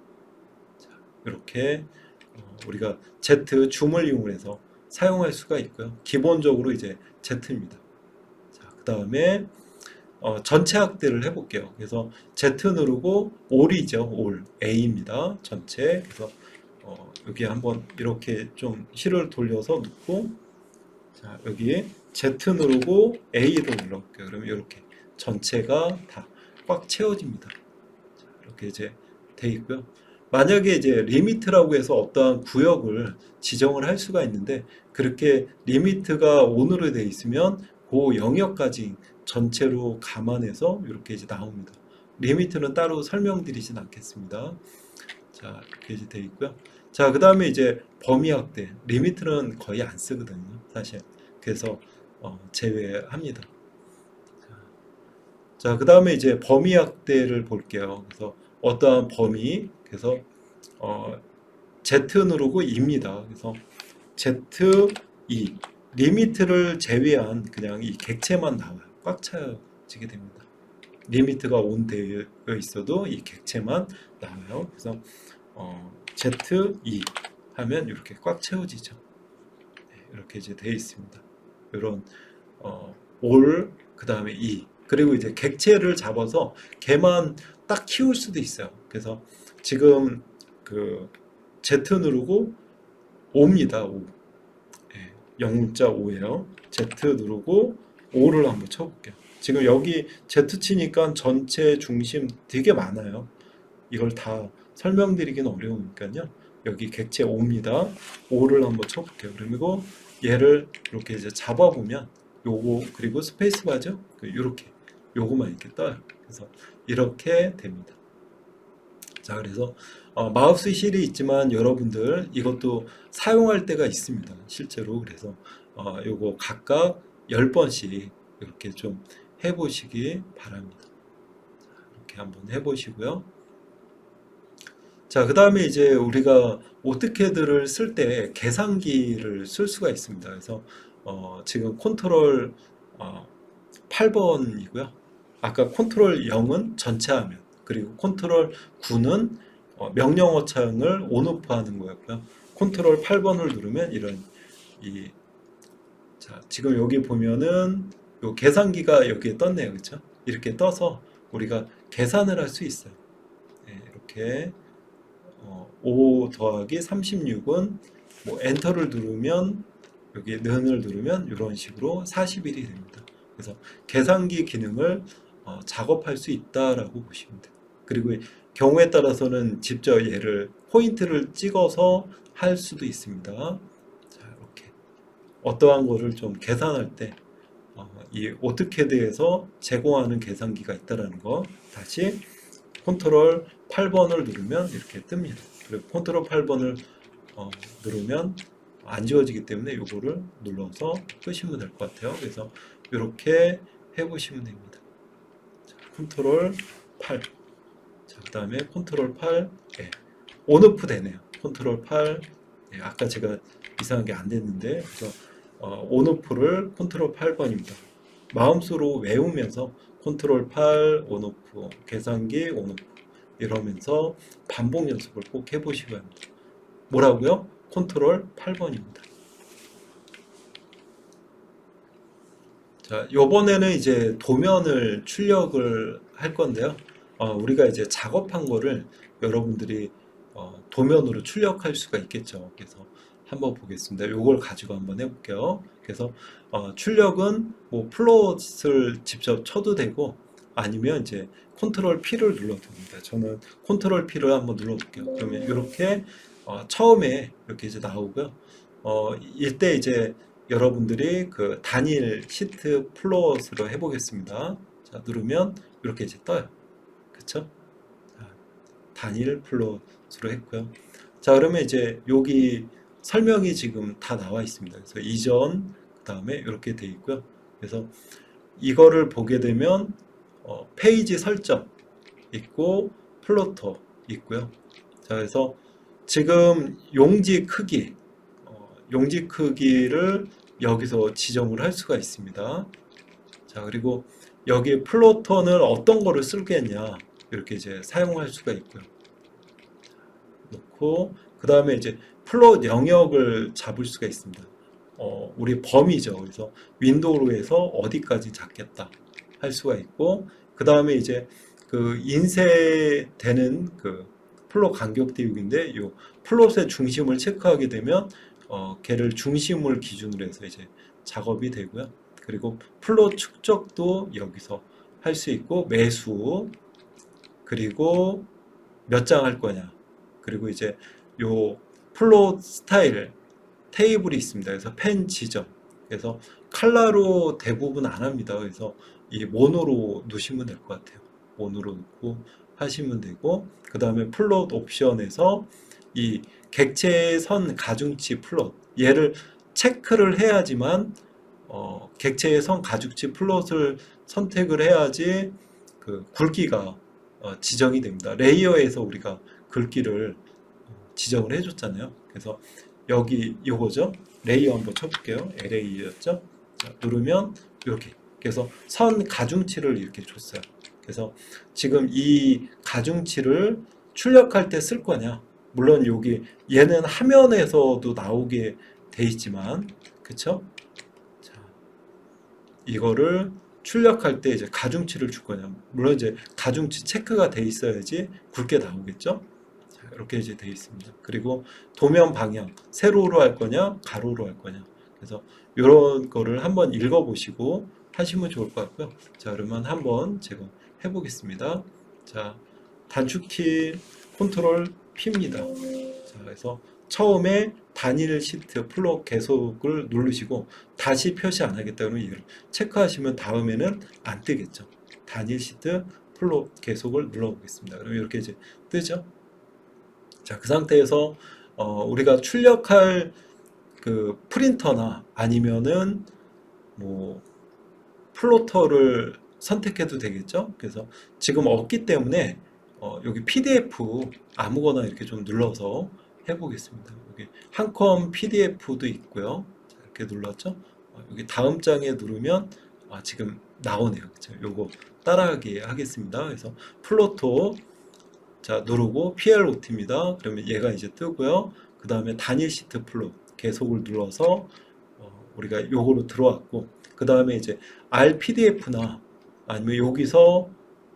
자, 이렇게 우리가 Z 줌을 이용해서 사용할 수가 있고요. 기본적으로 이제 Z입니다. 자, 그 다음에 전체 확대를 해볼게요. 그래서 Z 누르고 all이죠. all A입니다. 전체. 그래서 여기 한번 이렇게 좀 휠을 돌려서 놓고 자, 여기 Z 누르고 A로 눌러볼게요. 그러면 이렇게 전체가 다 꽉 채워집니다. 자, 이렇게 이제 돼 있고요. 만약에 이제 리미트라고 해서 어떠한 구역을 지정을 할 수가 있는데 그렇게 리미트가 ON으로 되어 있으면 그 영역까지 전체로 감안해서 이렇게 이제 나옵니다. 리미트는 따로 설명드리진 않겠습니다. 자, 이렇게 이제 되어 있고요. 자, 그 다음에 이제 범위 확대. 리미트는 거의 안 쓰거든요, 사실. 그래서 제외합니다. 자, 그 다음에 이제 범위 확대를 볼게요. 그래서 어떠한 범위, 그래서 Z 누르고 2입니다. 그래서 Z2 리미트를 제외한 그냥 이 객체만 나와요. 꽉 차지게 됩니다. 리미트가 온 되어 있어도 이 객체만 나와요. 그래서 Z2 하면 이렇게 꽉 채워지죠. 네, 이렇게 이제 되어 있습니다. 이런 올, 그 다음에 2 그리고 이제 객체를 잡아서 걔만 딱 키울 수도 있어요. 그래서 지금 그 Z 누르고 5입니다. 5. 네, 0.5예요. Z 누르고 5를 한번 쳐볼게요. 지금 여기 Z 치니까 전체 중심 되게 많아요. 이걸 다 설명드리기는 어려우니까요. 여기 객체 5입니다. 5를 한번 쳐볼게요. 그리고 얘를 이렇게 이제 잡아보면 요거 그리고 스페이스바죠. 이렇게 요거만 이렇게 떠요. 그래서 이렇게 됩니다. 자, 그래서 마우스 휠이 있지만 여러분들 이것도 사용할 때가 있습니다. 실제로. 그래서 요거 각각 10번씩 이렇게 좀 해보시기 바랍니다. 자, 이렇게 한번 해보시고요. 자, 그 다음에 이제 우리가 오토캐드를 쓸 때 계산기를 쓸 수가 있습니다. 그래서 지금 컨트롤 8번이고요. 아까 컨트롤 0은 전체 화면, 그리고 컨트롤 9는 명령어 창을 온오프 하는 거였고요. 컨트롤 8번을 누르면 이런 자, 지금 여기 보면은 요 계산기가 여기에 떴네요. 그렇죠? 이렇게 떠서 우리가 계산을 할 수 있어요. 네, 이렇게 5 더하기 36은 뭐 엔터를 누르면 여기 는을 누르면 이런 식으로 41이 됩니다. 그래서 계산기 기능을 작업할 수 있다라고 보시면 돼요. 그리고 경우에 따라서는 직접 얘를 포인트를 찍어서 할 수도 있습니다. 자, 이렇게 어떠한 거를 좀 계산할 때 이 오토캐드에서 제공하는 계산기가 있다라는 거 다시 컨트롤 8번을 누르면 이렇게 뜹니다. 그리고 컨트롤 8번을 누르면 안 지워지기 때문에 이거를 눌러서 끄시면 될 것 같아요. 그래서 이렇게 해보시면 됩니다. 자, 컨트롤 8. 자, 그 다음에 컨트롤 8. 예, 온오프 되네요. 컨트롤 8. 예, 아까 제가 이상하게 안 됐는데, 그래서 온오프를 컨트롤 8번입니다. 마음속으로 외우면서 컨트롤 8, 온오프, 계산기, 온오프 이러면서 반복 연습을 꼭 해보시기 바랍니다. 뭐라고요? 컨트롤 8번입니다. 자, 요번에는 이제 도면을 출력을 할 건데요. 우리가 이제 작업한 거를 여러분들이 도면으로 출력할 수가 있겠죠. 그래서 한번 보겠습니다. 요걸 가지고 한번 해볼게요. 그래서 출력은 뭐 플롯을 직접 쳐도 되고 아니면 이제 컨트롤 P를 눌러도 됩니다. 저는 컨트롤 P를 한번 눌러볼게요. 그러면 이렇게 처음에 이렇게 이제 나오고요. 이때 이제 여러분들이 그 단일 시트 플롯으로 해보겠습니다. 자, 누르면 이렇게 이제 떠요. 그쵸? 자, 단일 플롯으로 했고요. 자, 그러면 이제 여기 설명이 지금 다 나와 있습니다. 그래서 이전, 그 다음에 이렇게 돼 있고요. 그래서 이거를 보게 되면 페이지 설정 있고 플로터 있고요. 자, 그래서 지금 용지 크기를 여기서 지정을 할 수가 있습니다. 자, 그리고 여기 플로터는 어떤 거를 쓰겠냐 이렇게 이제 사용할 수가 있고요. 놓고 그 다음에 이제 플롯 영역을 잡을 수가 있습니다. 우리 범위죠. 그래서 윈도우로 해서 어디까지 잡겠다 할 수가 있고 그 다음에 이제 그 인쇄되는 그 플롯 간격 대역인데 이 플롯의 중심을 체크하게 되면 걔를 중심을 기준으로 해서 이제 작업이 되고요. 그리고 플롯 축적도 여기서 할 수 있고 매수 그리고 몇 장 할 거냐 그리고 이제 요 플롯 스타일 테이블이 있습니다. 그래서 펜 지점 그래서 칼라로 대부분 안 합니다. 그래서 이 모노로 놓으시면 될 것 같아요. 모노로 놓고 하시면 되고 그 다음에 플롯 옵션에서 이 객체선 가중치 플롯 얘를 체크를 해야지만 객체의 선 가중치 플롯을 선택을 해야지 그 굵기가 지정이 됩니다. 레이어에서 우리가 굵기를 지정을 해줬잖아요. 그래서 여기 요거죠. 레이어 한번 쳐볼게요. LA였죠. 누르면 이렇게 그래서 선 가중치를 이렇게 줬어요. 그래서 지금 이 가중치를 출력할 때 쓸 거냐 물론 여기 얘는 화면에서도 나오게 돼 있지만 그쵸? 자, 이거를 출력할 때 이제 가중치를 줄 거냐 물론 이제 가중치 체크가 돼 있어야지 굵게 나오겠죠? 자, 이렇게 이제 돼 있습니다. 그리고 도면 방향 세로로 할 거냐 가로로 할 거냐 그래서 이런 거를 한번 읽어보시고 하시면 좋을 것 같고요. 자, 그러면 한번 제가 해보겠습니다. 자, 단축키 컨트롤 P입니다. 자, 그래서 처음에 단일 시트 플롯 계속을 누르시고 다시 표시 안 하겠다 그러면 이걸 체크하시면 다음에는 안 뜨겠죠. 단일 시트 플롯 계속을 눌러보겠습니다. 그러면 이렇게 이제 뜨죠. 자, 그 상태에서 우리가 출력할 그 프린터나 아니면은 뭐 플로터를 선택해도 되겠죠. 그래서 지금 없기 때문에 여기 PDF 아무거나 이렇게 좀 눌러서 해보겠습니다. 여기 한컴 PDF도 있고요. 자, 이렇게 눌렀죠. 여기 다음 장에 누르면 지금 나오네요. 그쵸? 요거 따라하기 하겠습니다. 그래서 플로토 자 누르고 PLOT입니다. 그러면 얘가 이제 뜨고요. 그 다음에 단일 시트 플롯 계속을 눌러서 우리가 요거로 들어왔고 그 다음에 이제 RPDF나 아니면 여기서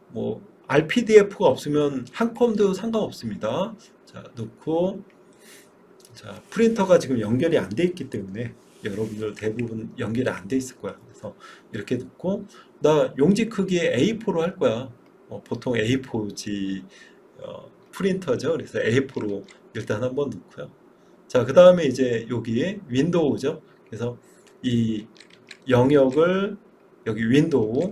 뭐 RPDF가 없으면 한컴도 상관없습니다. 자, 넣고 자, 프린터가 지금 연결이 안 돼 있기 때문에 여러분들 대부분 연결이 안 돼 있을 거야. 그래서 이렇게 넣고 나 용지 크기 A4로 할 거야. 보통 A4지 프린터죠. 그래서 A4로 일단 한번 넣고요. 자, 그 다음에 이제 여기 윈도우죠. 그래서 이 영역을 여기 윈도우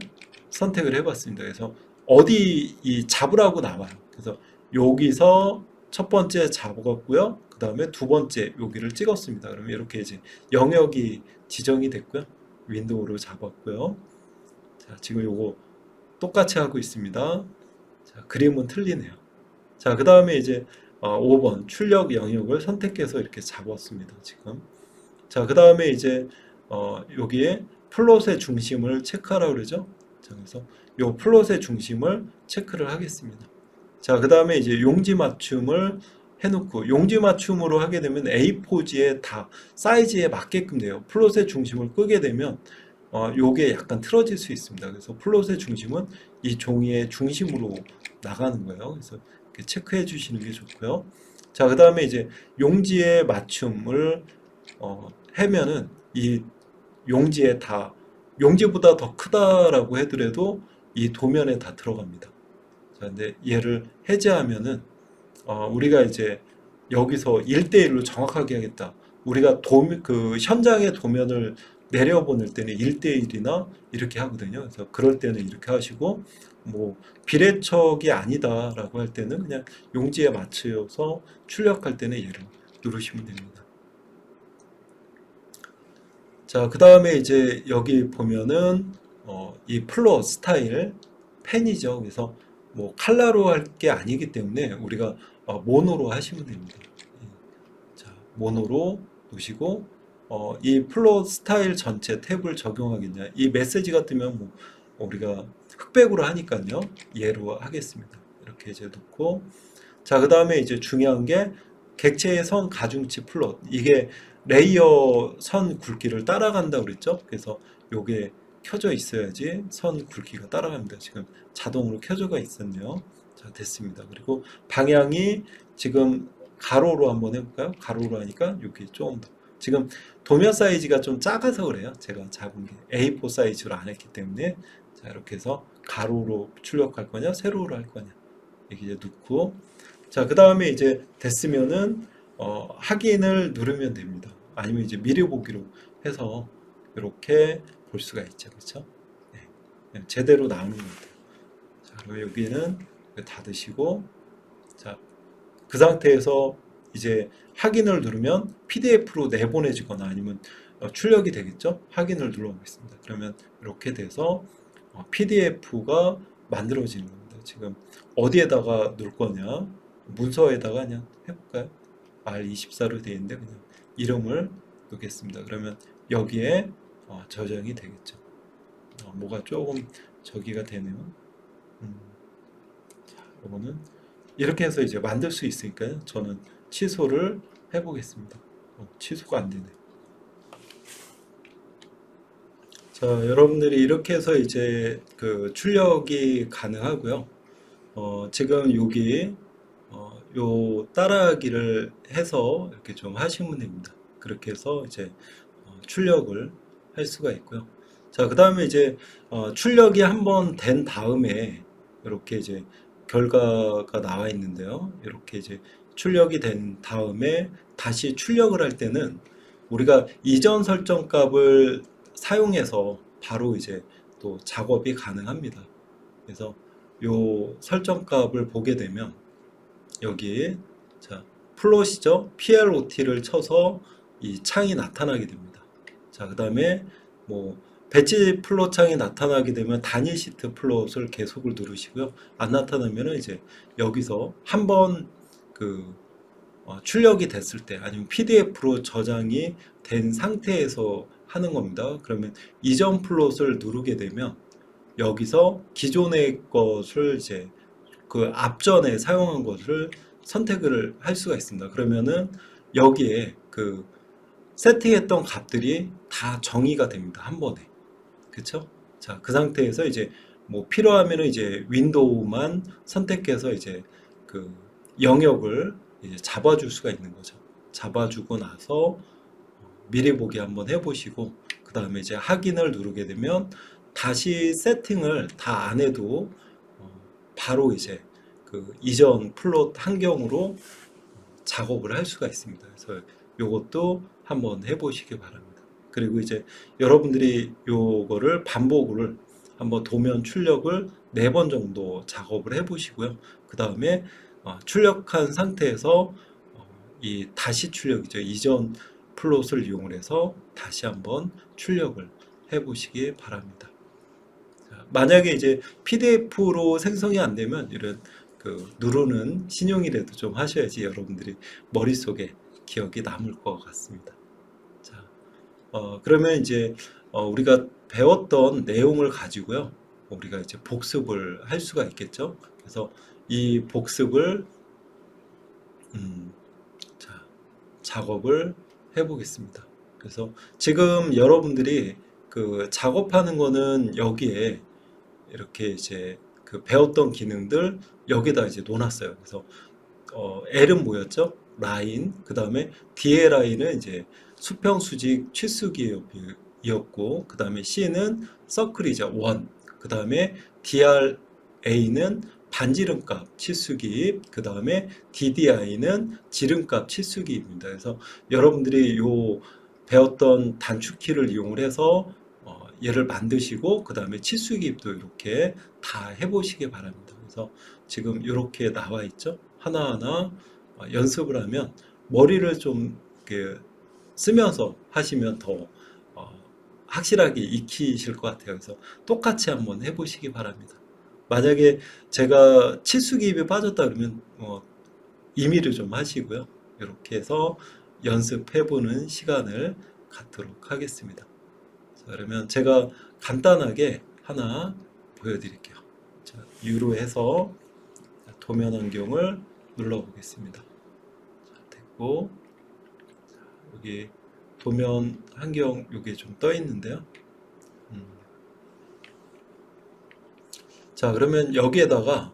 선택을 해봤습니다. 그래서 어디 이 잡으라고 나와요. 그래서 여기서 첫 번째 잡았고요. 그 다음에 두 번째 여기를 찍었습니다. 그러면 이렇게 이제 영역이 지정이 됐고요. 윈도우로 잡았고요. 자, 지금 요거 똑같이 하고 있습니다. 자, 그림은 틀리네요. 자, 그 다음에 이제 5번 출력 영역을 선택해서 이렇게 잡았습니다. 지금. 자, 그 다음에 이제 여기에 플롯의 중심을 체크하라고 그러죠. 자, 그래서 요 플롯의 중심을 체크를 하겠습니다. 자, 그 다음에 이제 용지 맞춤을 해놓고 용지 맞춤으로 하게 되면 A4지에 다 사이즈에 맞게끔 돼요. 플롯의 중심을 끄게 되면 요게 약간 틀어질 수 있습니다. 그래서 플롯의 중심은 이 종이의 중심으로 나가는 거예요. 그래서 이렇게 체크해 주시는 게 좋고요. 자, 그 다음에 이제 용지의 맞춤을 하면은 이 용지에 다 용지보다 더 크다라고 하더라도 이 도면에 다 들어갑니다. 자, 근데 얘를 해제하면은 우리가 이제 여기서 1대1로 정확하게 하겠다. 우리가 그 현장의 도면을 내려보낼 때는 1대1이나 이렇게 하거든요. 그래서 그럴 때는 이렇게 하시고 뭐 비례척이 아니다라고 할 때는 그냥 용지에 맞춰서 출력할 때는 얘를 누르시면 됩니다. 자, 그 다음에 이제 여기 보면은 이 플롯 스타일 펜이죠. 그래서 뭐 칼라로 할 게 아니기 때문에 우리가 모노로 하시면 됩니다. 자, 모노로 놓으시고 이 플롯 스타일 전체 탭을 적용하겠냐. 이 메시지가 뜨면 뭐 우리가 흑백으로 하니까요. 얘로 하겠습니다. 이렇게 이제 놓고 자, 그 다음에 이제 중요한 게 객체의 선 가중치 플롯. 이게 레이어 선 굵기를 따라간다고 그랬죠. 그래서 요게 켜져 있어야지 선 굵기가 따라갑니다. 지금 자동으로 켜져가 있었네요. 자, 됐습니다. 그리고 방향이 지금 가로로 한번 해볼까요? 가로로 하니까 여기 조금 더. 지금 도면 사이즈가 좀 작아서 그래요. 제가 잡은 게 A4 사이즈로 안 했기 때문에. 자, 이렇게 해서 가로로 출력할 거냐, 세로로 할 거냐. 이렇게 이제 넣고. 자, 그 다음에 이제 됐으면은 확인을 누르면 됩니다. 아니면 이제 미리 보기로 해서 이렇게 볼 수가 있죠. 그렇죠? 네, 제대로 나오는 것 같아요. 자, 그럼 여기는 닫으시고 자, 그 상태에서 이제 확인을 누르면 PDF로 내보내지거나 아니면 출력이 되겠죠? 확인을 눌러보겠습니다. 그러면 이렇게 돼서 PDF가 만들어지는 겁니다. 지금 어디에다가 놓을 거냐? 문서에다가 그냥 해볼까요? R24로 되어 있는데 그냥 이름을 넣겠습니다. 그러면 여기에 저장이 되겠죠. 뭐가 조금 저기가 되네요. 자, 이거는 이렇게 해서 이제 만들 수 있으니까요. 저는 취소를 해보겠습니다. 취소가 안 되네. 자, 여러분들이 이렇게 해서 이제 그 출력이 가능하고요. 지금 여기 요 따라하기를 해서 이렇게 좀 하시면 됩니다. 그렇게 해서 이제 출력을 할 수가 있고요. 자, 그 다음에 이제 출력이 한번 된 다음에 이렇게 이제 결과가 나와 있는데요. 이렇게 이제 출력이 된 다음에 다시 출력을 할 때는 우리가 이전 설정 값을 사용해서 바로 이제 또 작업이 가능합니다. 그래서 요 설정 값을 보게 되면 여기 자, 플롯이죠. PLOT를 쳐서 이 창이 나타나게 됩니다. 자, 그 다음에 뭐 배치 플롯 창이 나타나게 되면 단일 시트 플롯을 계속을 누르시고요. 안 나타나면은 이제 여기서 한번 그 출력이 됐을 때 아니면 PDF로 저장이 된 상태에서 하는 겁니다. 그러면 이전 플롯을 누르게 되면 여기서 기존의 것을 이제 그 앞전에 사용한 것을 선택을 할 수가 있습니다. 그러면은 여기에 그 세팅했던 값들이 다 정의가 됩니다. 한 번에. 그쵸? 자, 그 상태에서 이제 뭐 필요하면은 이제 윈도우만 선택해서 이제 그 영역을 이제 잡아줄 수가 있는 거죠. 잡아주고 나서 미리 보기 한번 해보시고 그 다음에 이제 확인을 누르게 되면 다시 세팅을 다 안 해도 바로 이제 그 이전 플롯 환경으로 작업을 할 수가 있습니다. 그래서 요것도 한번 해보시기 바랍니다. 그리고 이제 여러분들이 요거를 반복을 한번 도면 출력을 4번 정도 작업을 해보시고요. 그 다음에 출력한 상태에서 이 다시 출력이죠. 이전 플롯을 이용을 해서 다시 한번 출력을 해 보시기 바랍니다. 자, 만약에 이제 PDF로 생성이 안 되면 이런 누르는 신용이라도 좀 하셔야지 여러분들이 머릿속에 기억이 남을 것 같습니다. 자, 그러면 이제 우리가 배웠던 내용을 가지고요. 우리가 이제 복습을 할 수가 있겠죠. 그래서 이 복습을 자, 작업을 해 보겠습니다. 그래서 지금 여러분들이 작업하는 거는 여기에 이렇게 이제 배웠던 기능들 여기다 이제 놓았어요. 그래서 L은 뭐였죠? 라인, 그 다음에 D의 라인은 이제 수평, 수직, 치수기였고, 그 다음에 C는 서클이죠. 원. 그 다음에 DRA는 반지름값 치수기, 그 다음에 DDI는 지름값 치수기입니다. 그래서 여러분들이 요 배웠던 단축키를 이용을 해서 얘를 만드시고 그 다음에 치수기입도 이렇게 다 해보시기 바랍니다. 그래서 지금 이렇게 나와 있죠. 하나하나 연습을 하면 머리를 좀 이렇게 쓰면서 하시면 더 확실하게 익히실 것 같아요. 그래서 똑같이 한번 해보시기 바랍니다. 만약에 제가 치수기입이 빠졌다 그러면 임의를 좀 하시고요. 이렇게 해서 연습해보는 시간을 갖도록 하겠습니다. 자, 그러면 제가 간단하게 하나 보여드릴게요. 자, U로 해서 도면 환경을 눌러보겠습니다. 자, 됐고, 자, 여기 도면 환경 여기 좀 떠 있는데요. 자, 그러면 여기에다가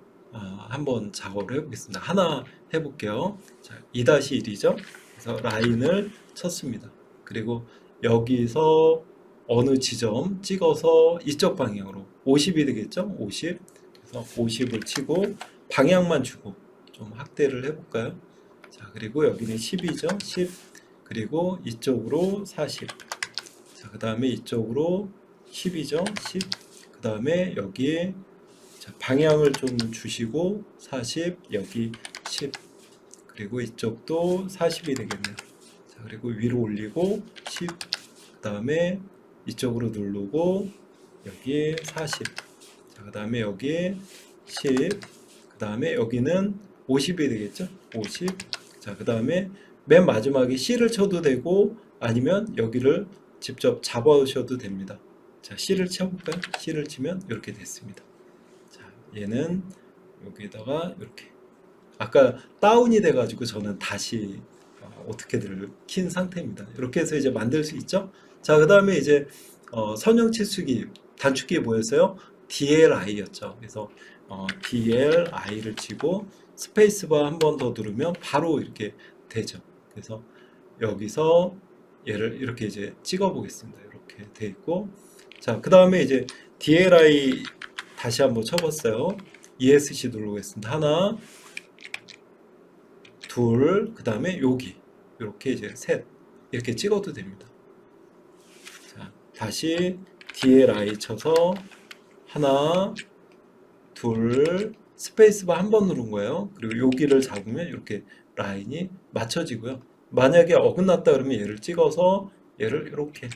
한번 작업을 해보겠습니다. 하나 해볼게요. 자, 2-1이죠. 그래서 라인을 쳤습니다. 그리고 여기서 어느 지점 찍어서 이쪽 방향으로 50이 되겠죠? 50. 그래서 50을 치고 방향만 주고 좀 확대를 해볼까요? 자, 그리고 여기는 10이죠? 10. 그리고 이쪽으로 40. 자, 그 다음에 이쪽으로 10이죠? 10. 그 다음에 여기에 자, 방향을 좀 주시고 40, 여기 10. 그리고 이쪽도 40이 되겠네요. 자, 그리고 위로 올리고 10. 그 다음에 이쪽으로 누르고 여기 40. 자, 그 다음에 여기 10. 그 다음에 여기는 50이 되겠죠? 50. 자, 그 다음에 맨 마지막에 C를 쳐도 되고 아니면 여기를 직접 잡아오셔도 됩니다. 자, C를 쳐볼까요? C를 치면 이렇게 됐습니다. 자, 얘는 여기다가 이렇게 아까 다운이 돼가지고 저는 다시 어떻게들 킨 상태입니다. 이렇게 해서 이제 만들 수 있죠. 자, 그 다음에 이제 선형 치수기 단축키 뭐였어요? DLI였죠. 그래서 DLI를 치고 스페이스바 한 번 더 누르면 바로 이렇게 되죠. 그래서 여기서 얘를 이렇게 이제 찍어 보겠습니다. 이렇게 돼 있고, 자, 그 다음에 이제 DLI 다시 한번 쳐봤어요. ESC 누르겠습니다. 하나, 둘, 그 다음에 여기 이렇게 이제 셋 이렇게 찍어도 됩니다. 자, 다시 DLI 쳐서 하나, 둘, 스페이스바 한 번 누른 거예요. 그리고 여기를 잡으면 이렇게 라인이 맞춰지고요. 만약에 어긋났다 그러면 얘를 찍어서 얘를 이렇게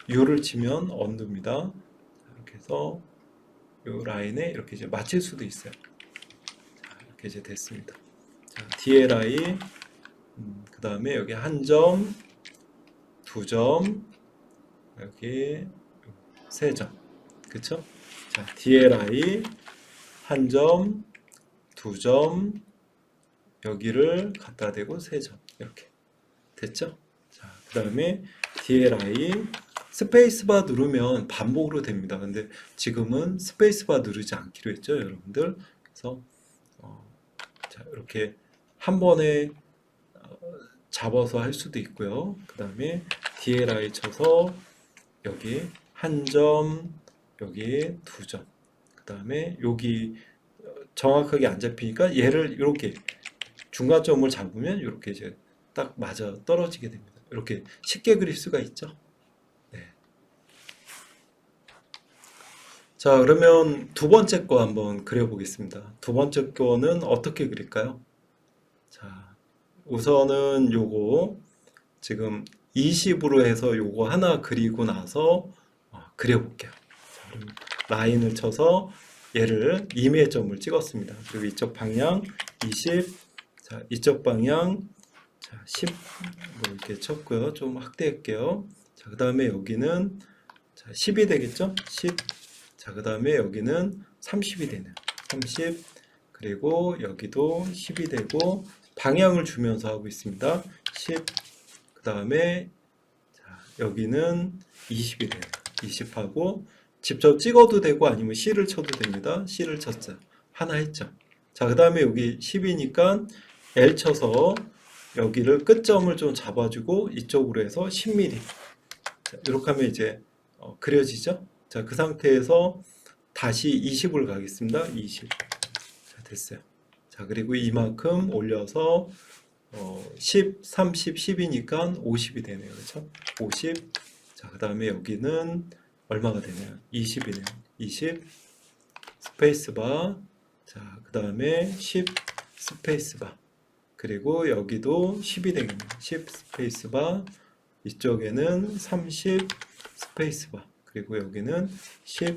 U를 치면 언두입니다. 이렇게 해서 이 라인에 이렇게 이제 맞출 수도 있어요. 자, 이렇게 이제 됐습니다. 자, DLI 그 다음에 여기 한 점, 두 점, 여기 세 점, 그쵸? 자, DLI 한 점, 두 점, 여기를 갖다 대고 세 점, 이렇게 됐죠? 자, 그 다음에 DLI 스페이스바 누르면 반복으로 됩니다. 근데 지금은 스페이스바 누르지 않기로 했죠, 여러분들. 그래서 자, 이렇게 한 번에 잡아서 할 수도 있고요. 그 다음에 DLI 쳐서 여기 한 점, 여기 두 점, 그 다음에 여기 정확하게 안 잡히니까 얘를 이렇게 중간점을 잡으면 이렇게 이제 딱 맞아 떨어지게 됩니다. 이렇게 쉽게 그릴 수가 있죠. 네. 자, 그러면 두 번째 거 한번 그려보겠습니다. 두 번째 거는 어떻게 그릴까요? 자, 우선은 요거 지금 20으로 해서 요거 하나 그리고 나서 그려볼게요. 자, 그럼 라인을 쳐서 얘를 임의점을 찍었습니다. 그리고 이쪽 방향 20, 자, 이쪽 방향 자, 10, 뭐 이렇게 쳤고요. 좀 확대할게요. 자, 그 다음에 여기는 자, 10이 되겠죠? 10. 자, 그 다음에 여기는 30이 되네요. 30. 그리고 여기도 10이 되고 방향을 주면서 하고 있습니다. 10. 그 다음에 여기는 20이 되네요. 20하고 직접 찍어도 되고 아니면 C를 쳐도 됩니다. C를 쳤죠. 하나 했죠. 자, 그 다음에 여기 10이니까 L 쳐서 여기를 끝점을 좀 잡아주고 이쪽으로 해서 10mm. 자, 이렇게 하면 이제 그려지죠? 자, 그 상태에서 다시 20을 가겠습니다. 20. 자, 됐어요. 자, 그리고 이만큼 올려서 10, 30, 10이니까 50이 되네요. 그렇죠? 50. 자, 그 다음에 여기는 얼마가 되나요? 20이네요. 20 스페이스바. 자, 그 다음에 10 스페이스바. 그리고 여기도 10이 되겠네요. 10 스페이스바. 이쪽에는 30 스페이스바. 그리고 여기는 10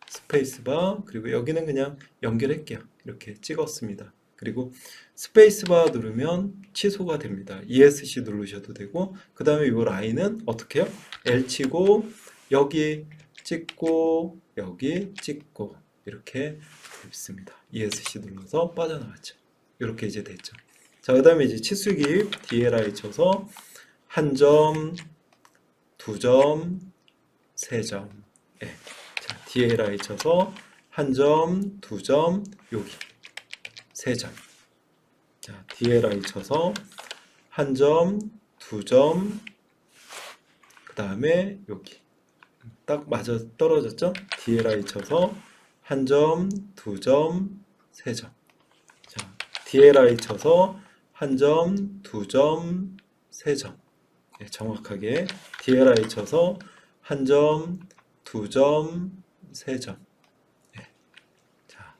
스페이스바. 그리고 여기는 그냥 연결할게요. 이렇게 찍었습니다. 그리고 스페이스바 누르면 취소가 됩니다. ESC 누르셔도 되고, 그 다음에 이 라인은 어떻게 해요? L 치고 여기 찍고 여기 찍고 이렇게 있습니다. ESC 눌러서 빠져나왔죠. 이렇게 이제 됐죠. 자, 그 다음에 이제 치수기 DLI 쳐서 한 점, 두 점, 세 점. 네. 자, DLI 쳐서 한 점, 두 점, 여기 세 점. 자, DLI 쳐서 한 점, 두 점, 그 다음에 여기 딱 맞아 떨어졌죠? DLI 쳐서 한 점, 두 점, 세 점. 자, DLI 쳐서 한 점, 두 점, 세 점. 네, 정확하게 DLI 쳐서 한 점, 두 점, 세 점. 네. 자,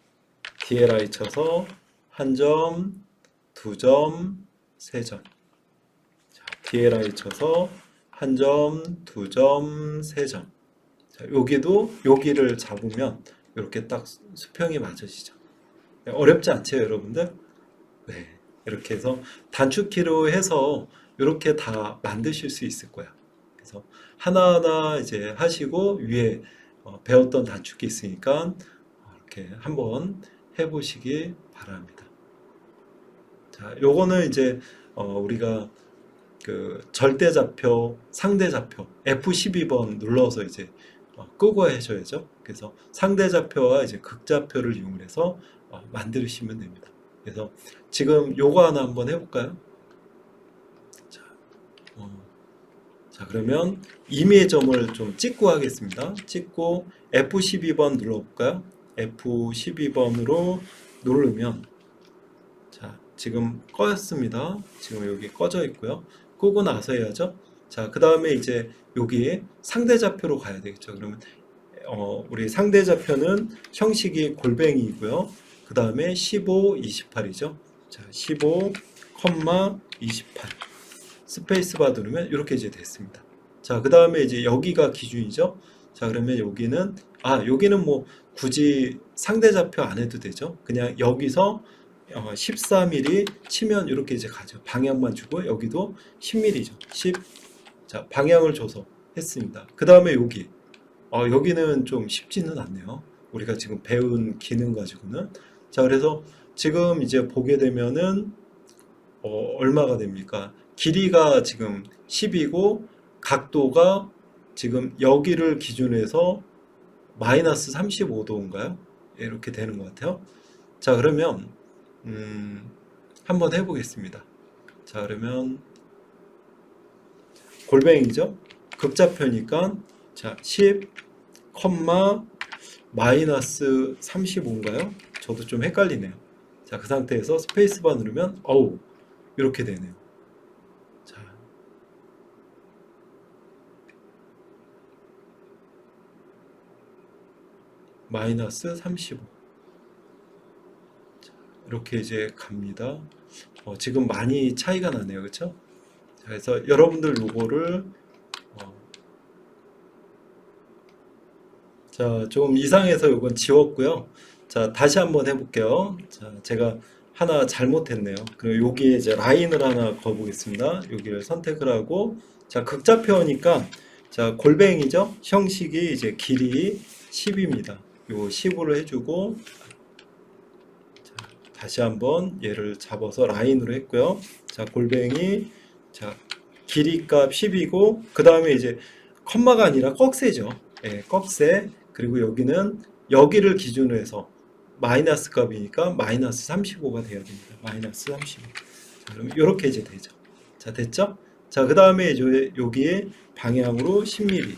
DLI 쳐서 한 점, 두 점, 세 점. 자, DLI 쳐서 한 점, 두 점, 세 점. 자, 여기도 여기를 잡으면 이렇게 딱 수평이 맞으시죠. 네, 어렵지 않죠, 여러분들? 네, 이렇게 해서 단축키로 해서 이렇게 다 만드실 수 있을 거야. 그래서 하나하나 이제 하시고 위에 배웠던 단축키 있으니까 이렇게 한번 해보시기 바랍니다. 자, 요거는 이제 우리가 그 절대좌표, 상대좌표 F12번 눌러서 이제 끄고 하셔야죠. 그래서 상대좌표와 이제 극좌표를 이용해서 만드시면 됩니다. 그래서 지금 요거 하나 한번 해볼까요? 자, 자, 그러면 임의의 점을 좀 찍고 하겠습니다. 찍고 F12번 눌러볼까요? F12번으로 누르면 자, 지금 꺼였습니다. 지금 여기 꺼져 있고요. 끄고 나서 해야죠. 자, 그 다음에 이제 여기 상대좌표로 가야 되겠죠. 그러면 우리 상대좌표는 형식이 골뱅이이고요. 그 다음에 15, 28이죠. 자, 15, 28 스페이스바 누르면 이렇게 이제 됐습니다. 자, 그 다음에 이제 여기가 기준이죠. 자, 그러면 여기는 뭐 굳이 상대좌표 안 해도 되죠. 그냥 여기서 14mm 치면 이렇게 이제 가죠. 방향만 주고 여기도 10mm죠. 10. 자, 방향을 줘서 했습니다. 그 다음에 여기는 좀 쉽지는 않네요. 우리가 지금 배운 기능 가지고는. 자, 그래서 지금 이제 보게 되면은 얼마가 됩니까? 길이가 지금 10이고 각도가 지금 여기를 기준으로 해서 마이너스 35도인가요? 이렇게 되는 것 같아요. 자, 그러면 한번 해보겠습니다. 자, 그러면 골뱅이죠? 극좌표니까 자, 10, 마이너스 35인가요? 저도 좀 헷갈리네요. 자, 그 상태에서 스페이스바 누르면 이렇게 되네요. 자, 마이너스 35. 이렇게 이제 갑니다. 지금 많이 차이가 나네요. 그렇죠? 그래서 여러분들 요거를 자, 좀 이상해서 이건 지웠고요. 자, 다시 한번 해볼게요. 자, 제가 하나 잘못했네요. 그리고 여기에 이제 라인을 하나 그어보겠습니다. 여기를 선택을 하고, 자, 극좌표니까, 자, 골뱅이죠? 형식이 이제 길이 10입니다. 요 10으로 해주고, 자, 다시 한번 얘를 잡아서 라인으로 했고요. 자, 골뱅이, 자, 길이 값 10이고, 그 다음에 이제 컴마가 아니라 꺽쇠죠. 예, 꺽쇠. 그리고 여기는 여기를 기준으로 해서 마이너스 값이니까 마이너스 35가 돼야 됩니다. 마이너스 35. 자, 그럼 이렇게 이제 되죠. 자, 됐죠? 자, 그 다음에 이제 여기에 방향으로 10mm.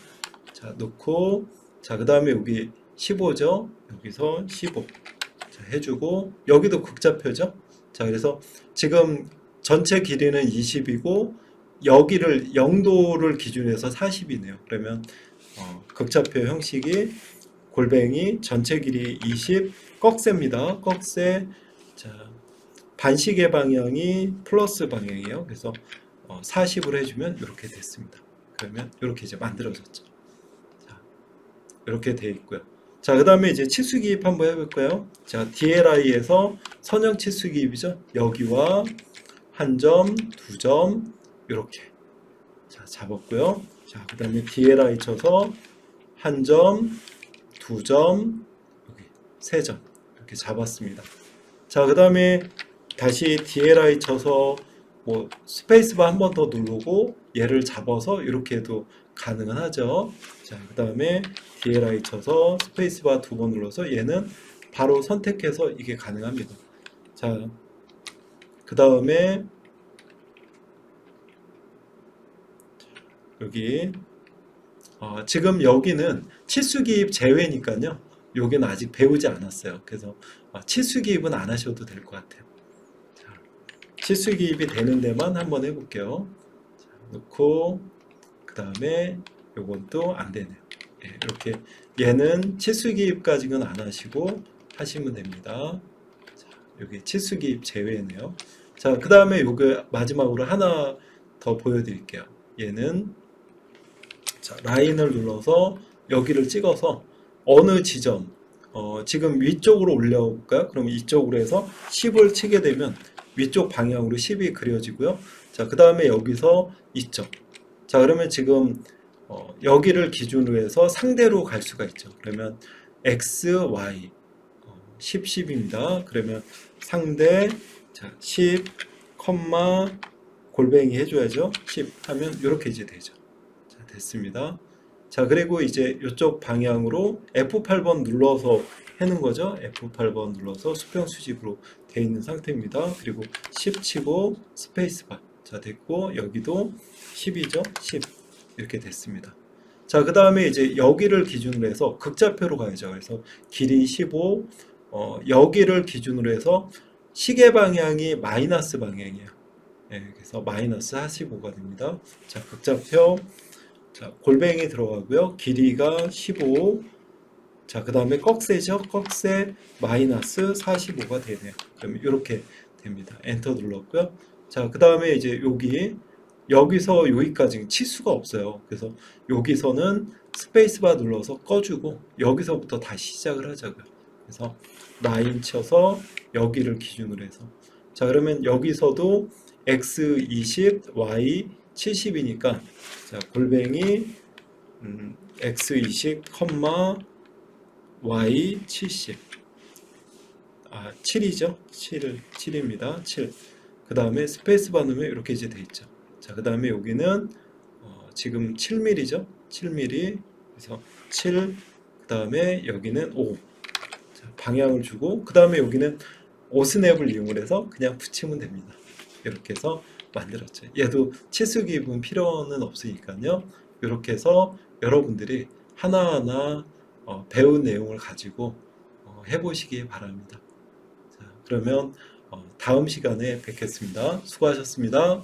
자, 놓고, 자, 그 다음에 여기 15죠? 여기서 15. 자, 해주고, 여기도 극좌표죠? 자, 그래서 지금 전체 길이는 20이고, 여기를 0도를 기준으로 해서 40이네요. 그러면 극좌표 형식이 골뱅이 전체 길이 20 꺽쇠입니다. 꺽쇠. 자, 반시계 방향이 플러스 방향이에요. 그래서 40으로 해주면 이렇게 됐습니다. 그러면 이렇게 이제 만들어졌죠. 자, 이렇게 돼 있고요. 자, 그 다음에 이제 치수기입 한번 해볼까요? 자, DLI에서 선형 치수기입이죠. 여기와 한 점, 두 점, 이렇게. 자, 잡았고요. 자, 그 다음에 DLI 쳐서 한 점, 두 점, 여기 세 점 이렇게 잡았습니다. 자, 그 다음에 다시 DLI 쳐서 뭐 스페이스바 한 번 더 누르고 얘를 잡아서 이렇게 해도 가능은 하죠. 자, 그 다음에 DLI 쳐서 스페이스바 두 번 눌러서 얘는 바로 선택해서 이게 가능합니다. 자, 그 다음에 여기 지금 여기는 치수기입 제외니까요. 여기는 아직 배우지 않았어요. 그래서 치수기입은 안 하셔도 될 것 같아요. 자, 치수기입이 되는 데만 한번 해볼게요. 자, 놓고 그 다음에 요것도 안 되네요. 예, 이렇게 얘는 치수기입까지는 안 하시고 하시면 됩니다. 자, 여기 치수기입 제외네요. 자, 그 다음에 요거 마지막으로 하나 더 보여드릴게요. 얘는 자, 라인을 눌러서 여기를 찍어서 어느 지점 지금 위쪽으로 올려볼까요? 그럼 이쪽으로 해서 10을 치게 되면 위쪽 방향으로 10이 그려지고요. 자, 그 다음에 여기서 이쪽. 자, 그러면 지금 여기를 기준으로 해서 상대로 갈 수가 있죠. 그러면 X, Y 10, 10입니다. 그러면 상대 자, 10, 골뱅이 해줘야죠. 10 하면 이렇게 이제 되죠. 자, 됐습니다. 자, 그리고 이제 이쪽 방향으로 F8번 눌러서 해는 거죠. F8번 눌러서 수평 수직으로 되어 있는 상태입니다. 그리고 10 치고 스페이스바. 자, 됐고 여기도 10이죠. 10 이렇게 됐습니다. 자, 그 다음에 이제 여기를 기준으로 해서 극좌표로 가야죠. 그래서 길이 15 여기를 기준으로 해서 시계 방향이 마이너스 방향이에요. 네, 그래서 마이너스 45가 됩니다. 자, 극좌표. 자, 골뱅이 들어가고요. 길이가 15. 자, 그 다음에 꺽쇠죠. 꺽쇠 마이너스 45가 되네요. 그럼 이렇게 됩니다. 엔터 눌렀고요. 자, 그 다음에 이제 여기서 여기까지 치수가 없어요. 그래서 여기서는 스페이스바 눌러서 꺼주고 여기서부터 다시 시작을 하자고요. 그래서 라인 쳐서 여기를 기준으로 해서 자, 그러면 여기서도 X 20, Y 70이니까 자, 골뱅이 X 20, Y 70 7이죠. 7입니다. 7. 그 다음에 스페이스바 누르면 이렇게 이제 돼 있죠. 자, 그 다음에 여기는 지금 7mm죠. 7mm. 그래서 7. 그 다음에 여기는 5. 자, 방향을 주고 그 다음에 여기는 오스냅을 이용을 해서 그냥 붙이면 됩니다. 이렇게 해서 만들었죠. 얘도 치수기입은 필요는 없으니까요. 이렇게 해서 여러분들이 하나하나 배운 내용을 가지고 해보시기 바랍니다. 자, 그러면 다음 시간에 뵙겠습니다. 수고하셨습니다.